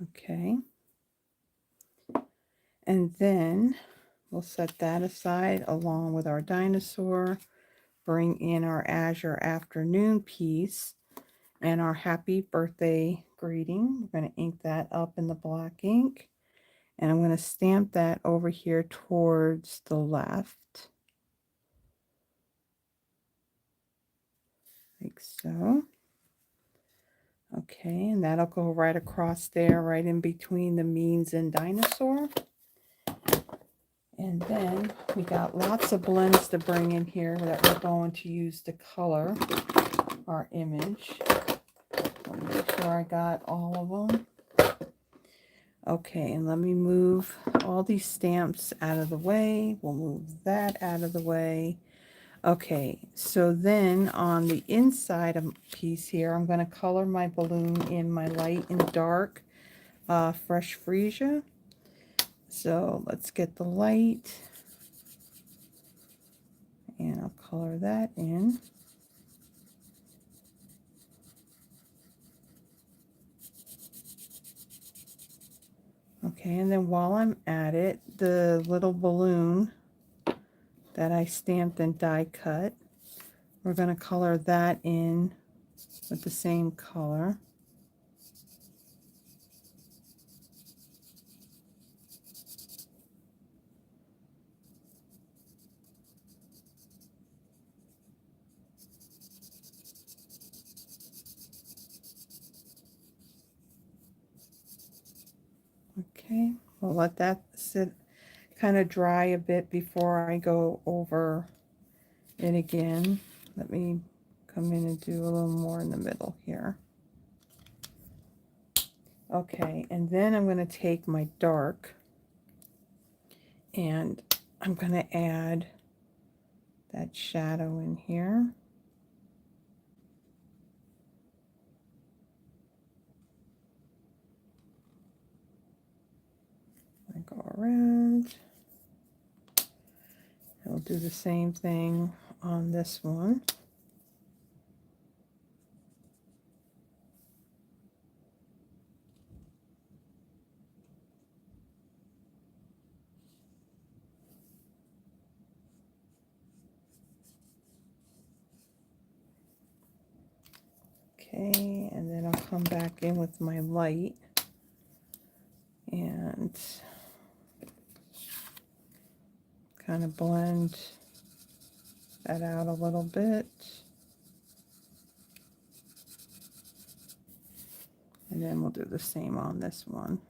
Okay. And then we'll set that aside along with our dinosaur. Bring in our Azure afternoon piece and our happy birthday greeting. We're going to ink that up in the black ink. And I'm going to stamp that over here towards the left. Like so. Okay, and that'll go right across there, right in between the means and dinosaur. And then we got lots of blends to bring in here that we're going to use to color our image. Let me make sure I got all of them. Okay, and let me move all these stamps out of the way. We'll move that out of the way. Okay, so then on the inside of piece here, I'm going to color my balloon in my light and dark Fresh Freesia. So let's get the light, and I'll color that in. Okay, and then while I'm at it, the little balloon that I stamped and die cut, we're going to color that in with the same color. I'll let that sit, kind of dry a bit before I go over it again. Let me come in and do a little more in the middle here. Okay, and then I'm going to take my dark and I'm going to add that shadow in here. I go around. I'll do the same thing on this one. Okay, and then I'll come back in with my light and kind of blend that out a little bit. And then we'll do the same on this one.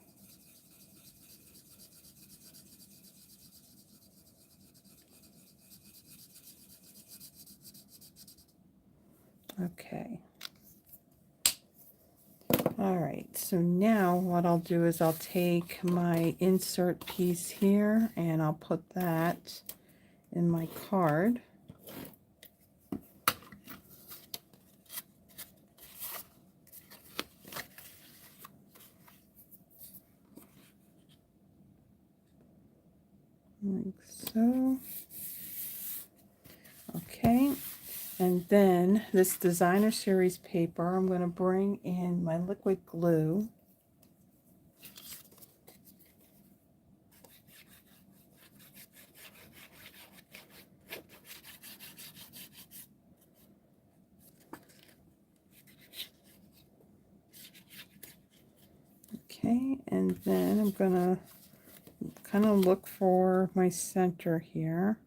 Okay. All right, so now what I'll do is I'll take my insert piece here and I'll put that in my card. Like so. Okay, and then this designer series paper, I'm going to bring in my liquid glue. Okay, and then I'm going to kind of look for my center here.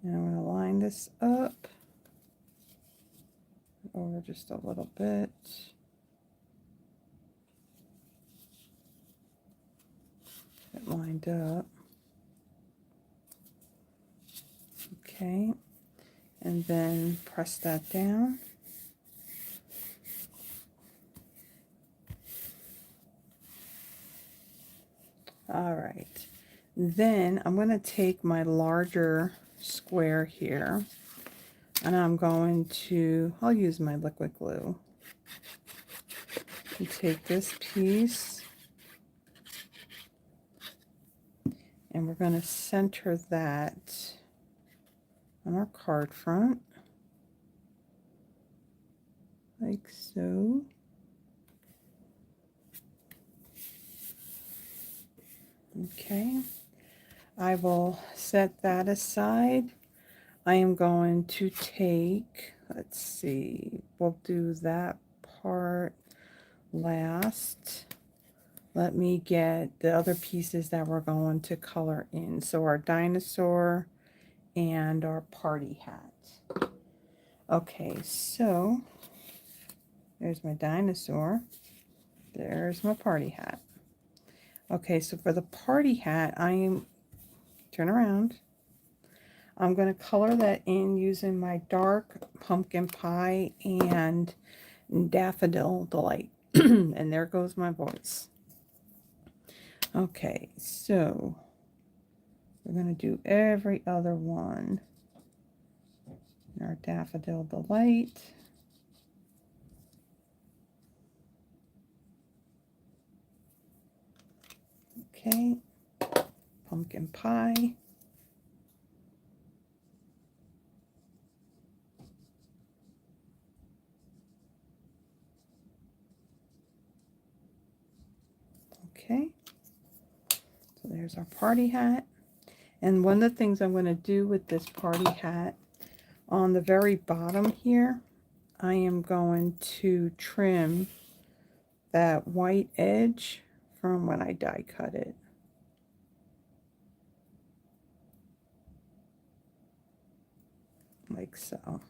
And I'm going to line this up over just a little bit. Get lined up. Okay, and then press that down. All right, then I'm going to take my larger square here and I'm going to, I'll use my liquid glue and take this piece and we're going to center that on our card front like so. Okay, I will set that aside. I am going to take, let's see, we'll do that part last. Let me get the other pieces that we're going to color in. So our dinosaur and our party hat. Okay, so there's my dinosaur. There's my party hat. Okay, so for the party hat, turn around. I'm going to color that in using my dark pumpkin pie and daffodil delight. And there goes my voice. Okay, so we're going to do every other one. Our daffodil delight. Okay, pumpkin pie. Okay, so there's our party hat. And one of the things I'm going to do with this party hat, on the very bottom here, I am going to trim that white edge from when I die cut it. Like so.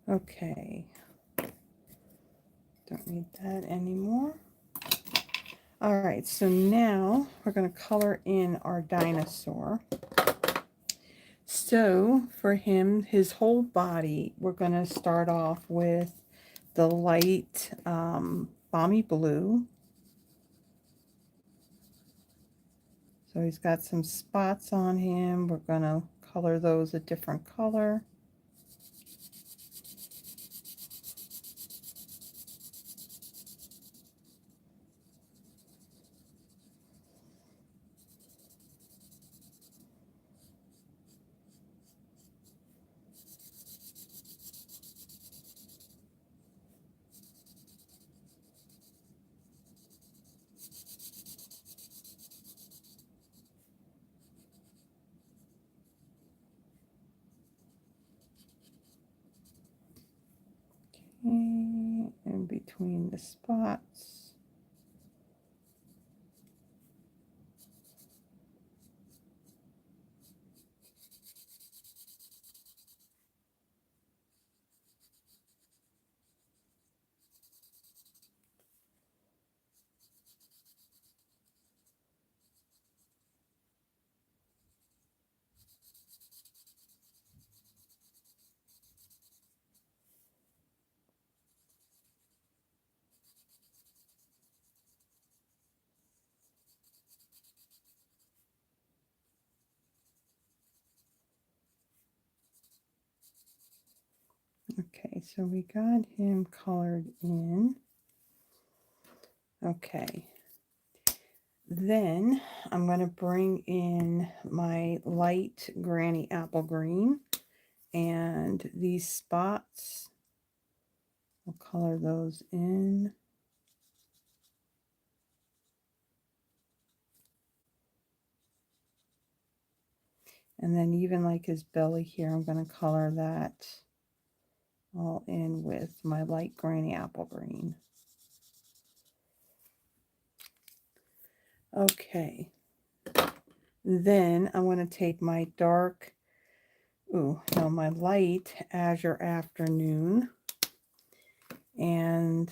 Okay. Don't need that anymore. All right, so now we're going to color in our dinosaur. So for him, his whole body, we're going to start off with the light balmy blue. So he's got some spots on him. We're going to color those a different color. Okay, in between the spots. Okay, so we got him colored in. Okay, then I'm going to bring in my light granny apple green, and these spots, I'll color those in. And then even like his belly here, I'm going to color that all in with my light granny apple green. Okay, then I want to take my dark, my light Azure Afternoon, and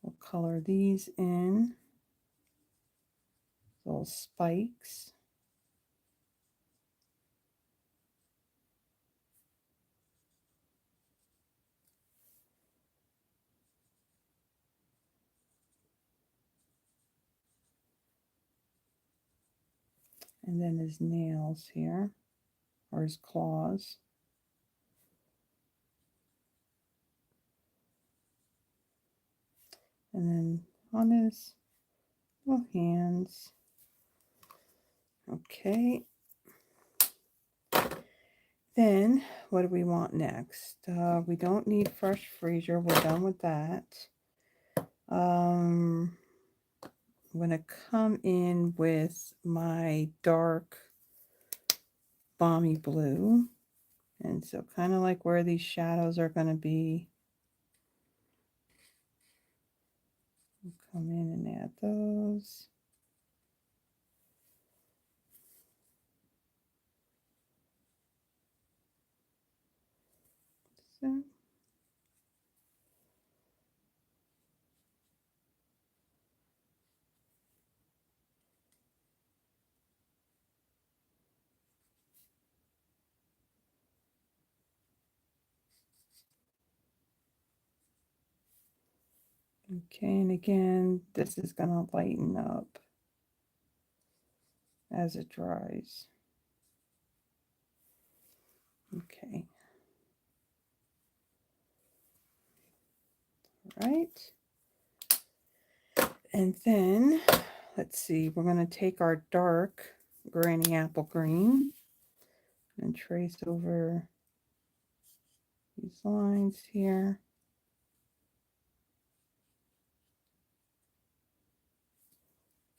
we'll color these in, little spikes. And then his nails here, or his claws. And then on his little hands. Okay. Then what do we want next? We don't need fresh freezer. We're done with that. I'm going to come in with my dark balmy blue. And so kind of like where these shadows are going to be. Come in and add those. So. Okay, and again, this is going to lighten up as it dries. Okay. All right. And then, let's see, we're going to take our dark granny apple green and trace over these lines here.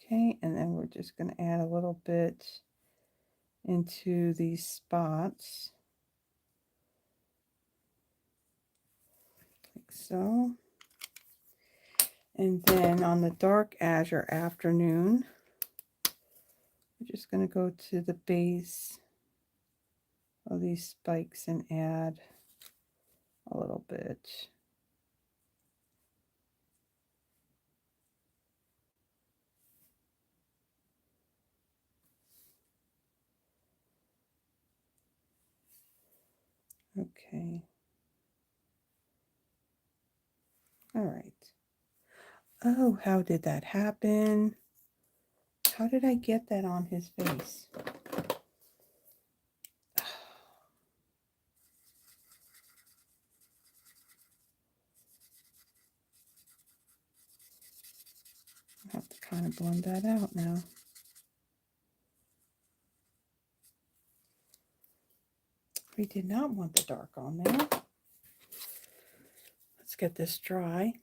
Okay, and then we're just going to add a little bit into these spots, like so. And then on the dark Azure Afternoon, we're just going to go to the base of these spikes and add a little bit. Okay. All right. Oh, how did that happen? How did I get that on his face? I have to kind of blend that out now. We did not want the dark on there. Let's get this dry.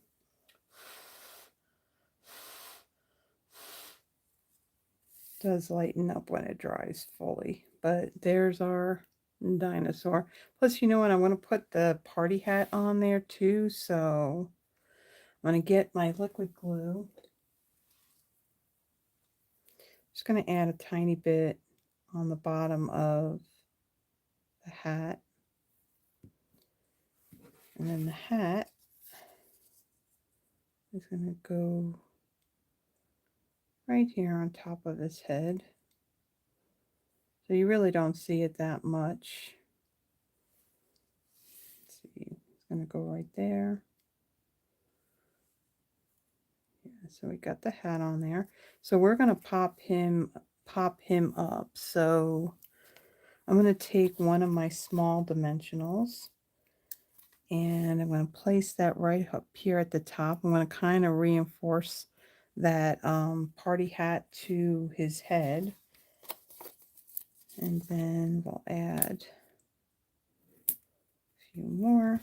It does lighten up when it dries fully, but there's our dinosaur. Plus, you know what? I want to put the party hat on there too, so I'm going to get my liquid glue. Just going to add a tiny bit on the bottom of the hat. And then the hat is going to go right here on top of his head. So you really don't see it that much. Let's see, it's going to go right there. Yeah, so we got the hat on there. So we're going to pop him up. So I'm going to take one of my small dimensionals and I'm going to place that right up here at the top. I'm going to kind of reinforce that party hat to his head. And then we'll add a few more.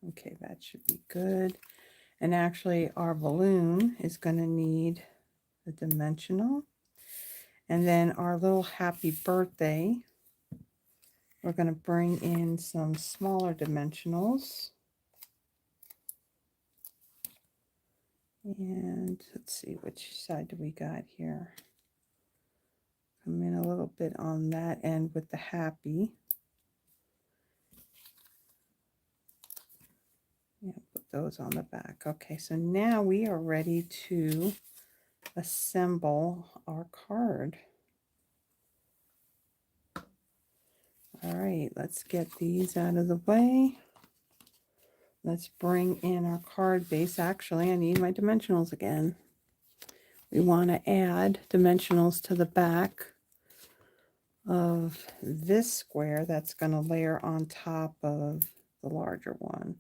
Okay, that should be good. And actually our balloon is going to need a dimensional. And then our little happy birthday, we're going to bring in some smaller dimensionals. And let's see, which side do we got here? Come in a little bit on that end with the happy. Yeah, put those on the back. Okay, so now we are ready to assemble our card. All right, let's get these out of the way. Let's bring in our card base. Actually, I need my dimensionals again. We want to add dimensionals to the back of this square that's going to layer on top of the larger one.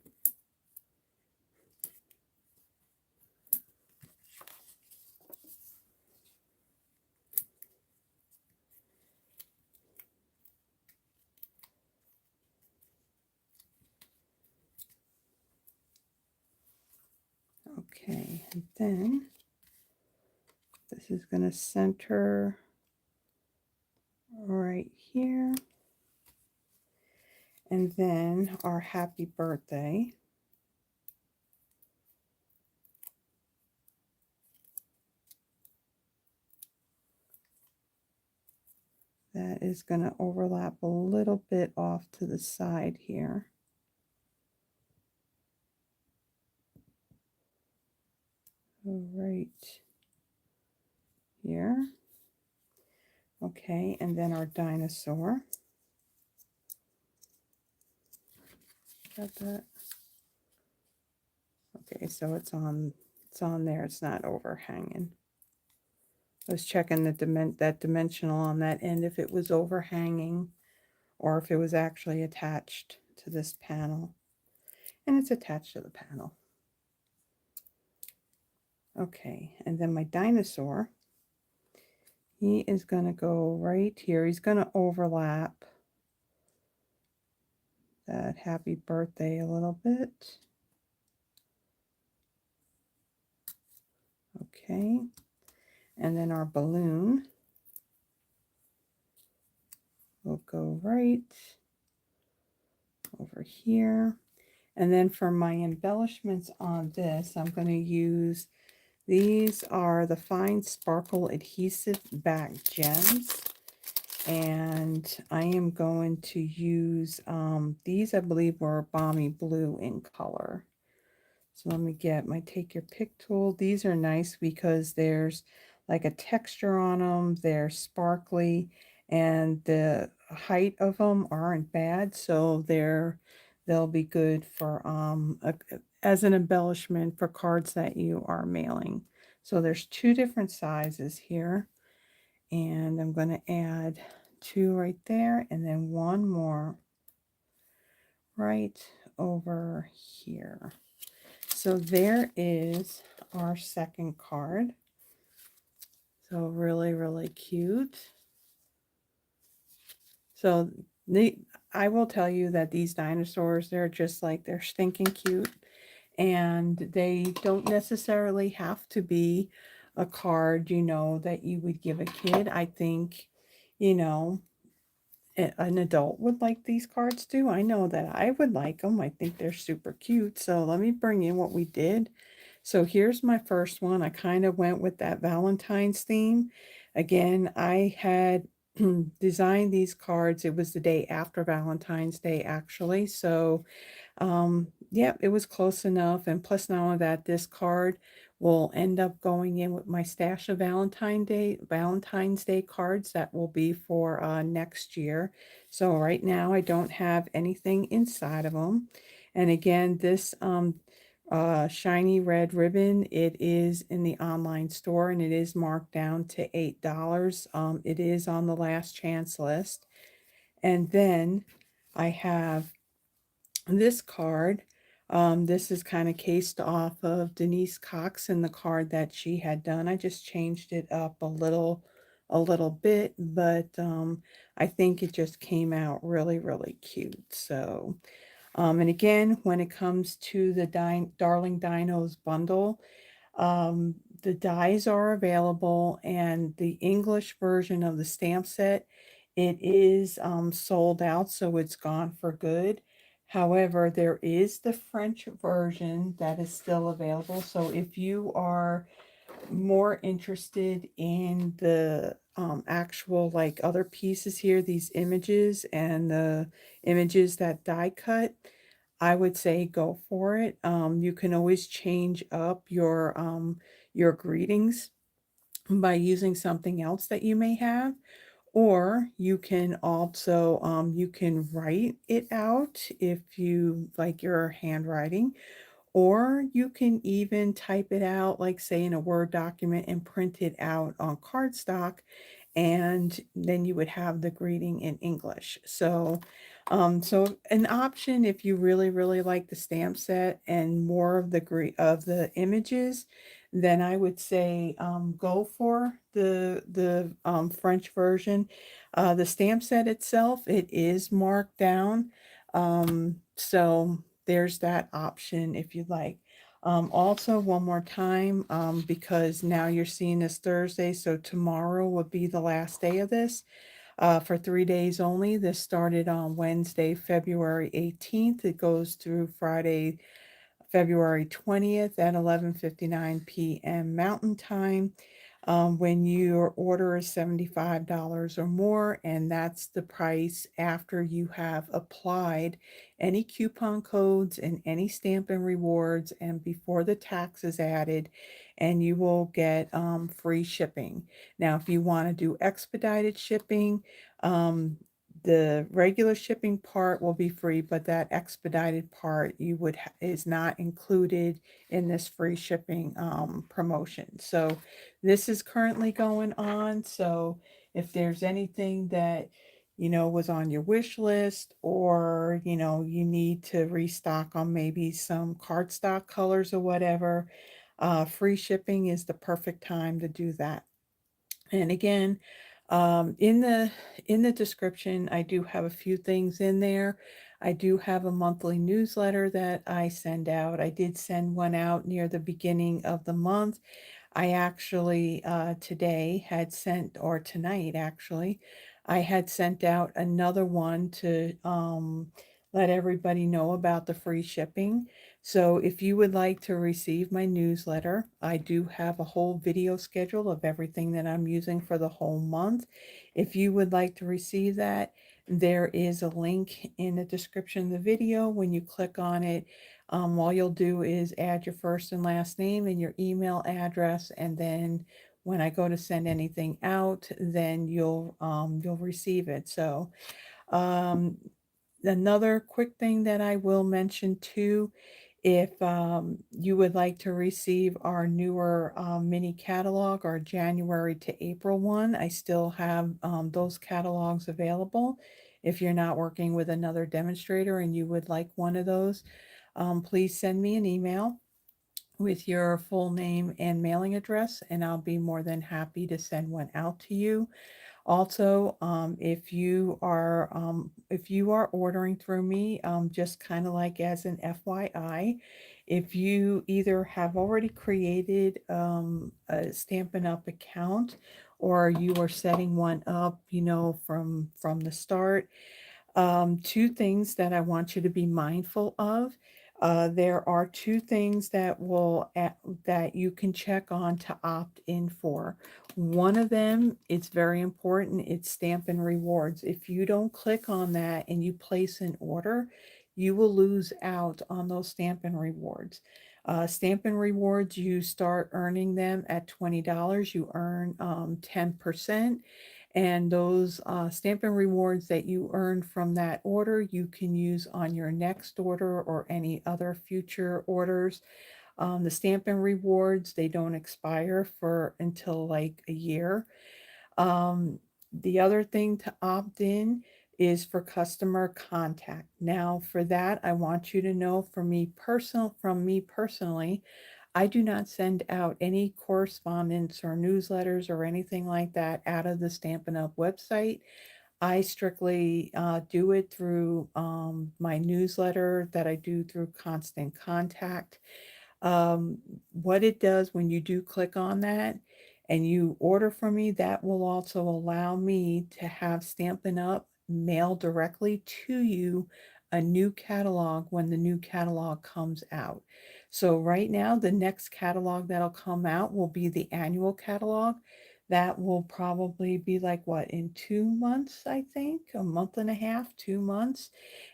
Okay, and then this is going to center right here. And then our happy birthday. That is going to overlap a little bit off to the side here. Right here. Okay, and then our dinosaur. Got that? Okay, so it's on there. It's not overhanging. I was checking that dimensional on that end if it was overhanging or if it was actually attached to this panel. And it's attached to the panel. Okay, and then my dinosaur, he is going to go right here. He's going to overlap that happy birthday a little bit. Okay, and then our balloon will go right over here. And then for my embellishments on this, I'm going to use, these are the Fine Sparkle Adhesive Back Gems. And I am going to use, these I believe were Balmy Blue in color. So let me get my Take Your Pick tool. These are nice because there's like a texture on them. They're sparkly, and the height of them aren't bad, so they'll be good for as an embellishment for cards that you are mailing. So there's two different sizes here, and I'm going to add two right there, and then one more right over here. So there is our second card. So really, really cute. So I will tell you that these dinosaurs, they're just like, they're stinking cute. And they don't necessarily have to be a card, that you would give a kid. I think, you know, an adult would like these cards too. I know that I would like them. I think they're super cute. So let me bring in what we did. So here's my first one. I kind of went with that Valentine's theme. Again, I had designed these cards. It was the day after Valentine's Day, actually. So yeah, it was close enough. And plus, now only that, this card will end up going in with my stash of Valentine's Day cards that will be for next year. So right now I don't have anything inside of them. And again, this shiny red ribbon, it is in the online store, and it is marked down to $8. It is on the last chance list. And then I have this card. This is kind of cased off of Denise Cox and the card that she had done. I just changed it up a little bit, but I think it just came out really, really cute. So, and again, when it comes to the Darling Dinos bundle, the dies are available, and the English version of the stamp set, it is sold out, so it's gone for good. However, there is the French version that is still available. So if you are more interested in the actual like other pieces here, these images and the images that die cut, I would say go for it. You can always change up your greetings by using something else that you may have, or you can also you can write it out if you like your handwriting, or you can even type it out, like say in a Word document, and print it out on cardstock, and then you would have the greeting in English. So, so an option if you really, really like the stamp set and more of the images, then I would say go for the French version. The stamp set itself, it is marked down. So there's that option if you'd like. Also, one more time, because now you're seeing this Thursday, so tomorrow would be the last day of this for 3 days only. This started on Wednesday, February 18th. It goes through Friday, February 20th at 11:59 p.m. Mountain Time. When your order is $75 or more, and that's the price after you have applied any coupon codes and any Stampin' Rewards and before the tax is added, and you will get free shipping. Now, if you want to do expedited shipping, the regular shipping part will be free, but that expedited part is not included in this free shipping promotion. So this is currently going on. So if there's anything that was on your wish list, or you need to restock on maybe some cardstock colors or whatever, free shipping is the perfect time to do that. And again, in the description, I do have a few things in there. I do have a monthly newsletter that I send out. I did send one out near the beginning of the month. I actually today had sent, or tonight actually, I had sent out another one to let everybody know about the free shipping. So if you would like to receive my newsletter, I do have a whole video schedule of everything that I'm using for the whole month. If you would like to receive that, there is a link in the description of the video. When you click on it, all you'll do is add your first and last name and your email address, and then when I go to send anything out, then you'll receive it. So um, another quick thing that I will mention too, if you would like to receive our newer mini catalog, our January to April one, I still have those catalogs available. If you're not working with another demonstrator and you would like one of those, please send me an email with your full name and mailing address, and I'll be more than happy to send one out to you. Also, if you are ordering through me, just kind of like as an FYI, if you either have already created a Stampin' Up account or you are setting one up, from the start, two things that I want you to be mindful of. There are two things that you can check on to opt in for. One of them, it's very important, it's Stampin' Rewards. If you don't click on that and you place an order, you will lose out on those Stampin' Rewards. Stampin' Rewards, you start earning them at $20. You earn 10%. And those Stampin' Rewards that you earn from that order, you can use on your next order or any other future orders. The Stampin' Rewards, they don't expire for until like a year. Um, the other thing to opt in is for customer contact. Now, for that, I want you to know from me personally, I do not send out any correspondence or newsletters or anything like that out of the Stampin' Up website. I strictly do it through my newsletter that I do through Constant Contact. Um, what it does when you do click on that and you order from me, that will also allow me to have Stampin' Up mail directly to you a new catalog when the new catalog comes out. So right now, the next catalog that'll come out will be the annual catalog. That will probably be like what, in 2 months, I think, a month and a half, 2 months.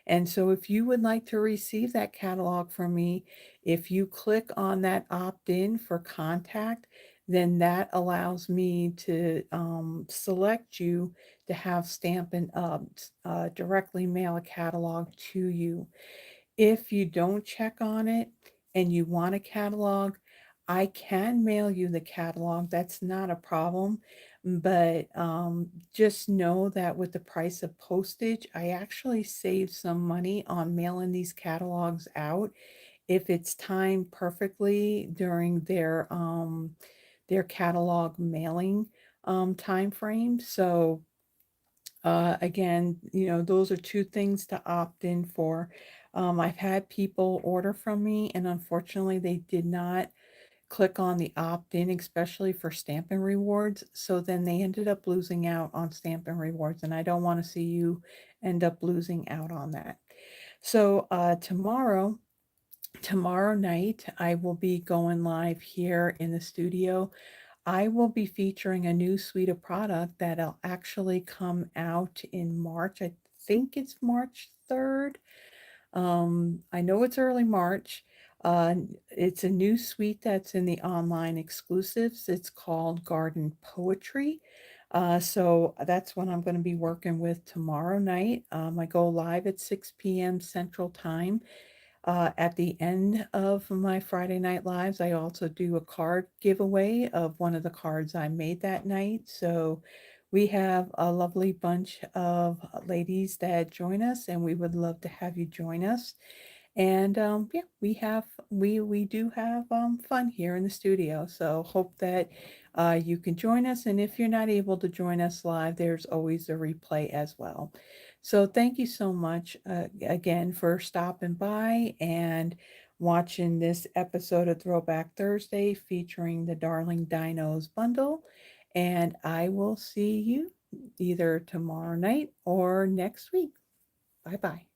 And so if you would like to receive that catalog from me, if you click on that opt-in for contact, then that allows me to select you to have Stampin' Up directly mail a catalog to you. If you don't check on it and you want a catalog, I can mail you the catalog. That's not a problem. But just know that with the price of postage, I actually save some money on mailing these catalogs out if it's timed perfectly during their catalog mailing time frame. So again, those are two things to opt in for. I've had people order from me, and unfortunately, they did not click on the opt in, especially for Stampin' Rewards. So then they ended up losing out on Stampin' Rewards, and I don't want to see you end up losing out on that. So tomorrow night, I will be going live here in the studio. I will be featuring a new suite of product that'll actually come out in March. I think it's March 3rd. I know it's early March. Uh, it's a new suite that's in the online exclusives. It's called Garden Poetry. So that's what I'm going to be working with tomorrow night. I go live at 6 p.m. Central Time. At the end of my Friday Night Lives, I also do a card giveaway of one of the cards I made that night. So we have a lovely bunch of ladies that join us, and we would love to have you join us. And yeah, we do have fun here in the studio. So hope that you can join us. And if you're not able to join us live, there's always a replay as well. So thank you so much again for stopping by and watching this episode of Throwback Thursday featuring the Darling Dinos bundle. And I will see you either tomorrow night or next week. Bye bye.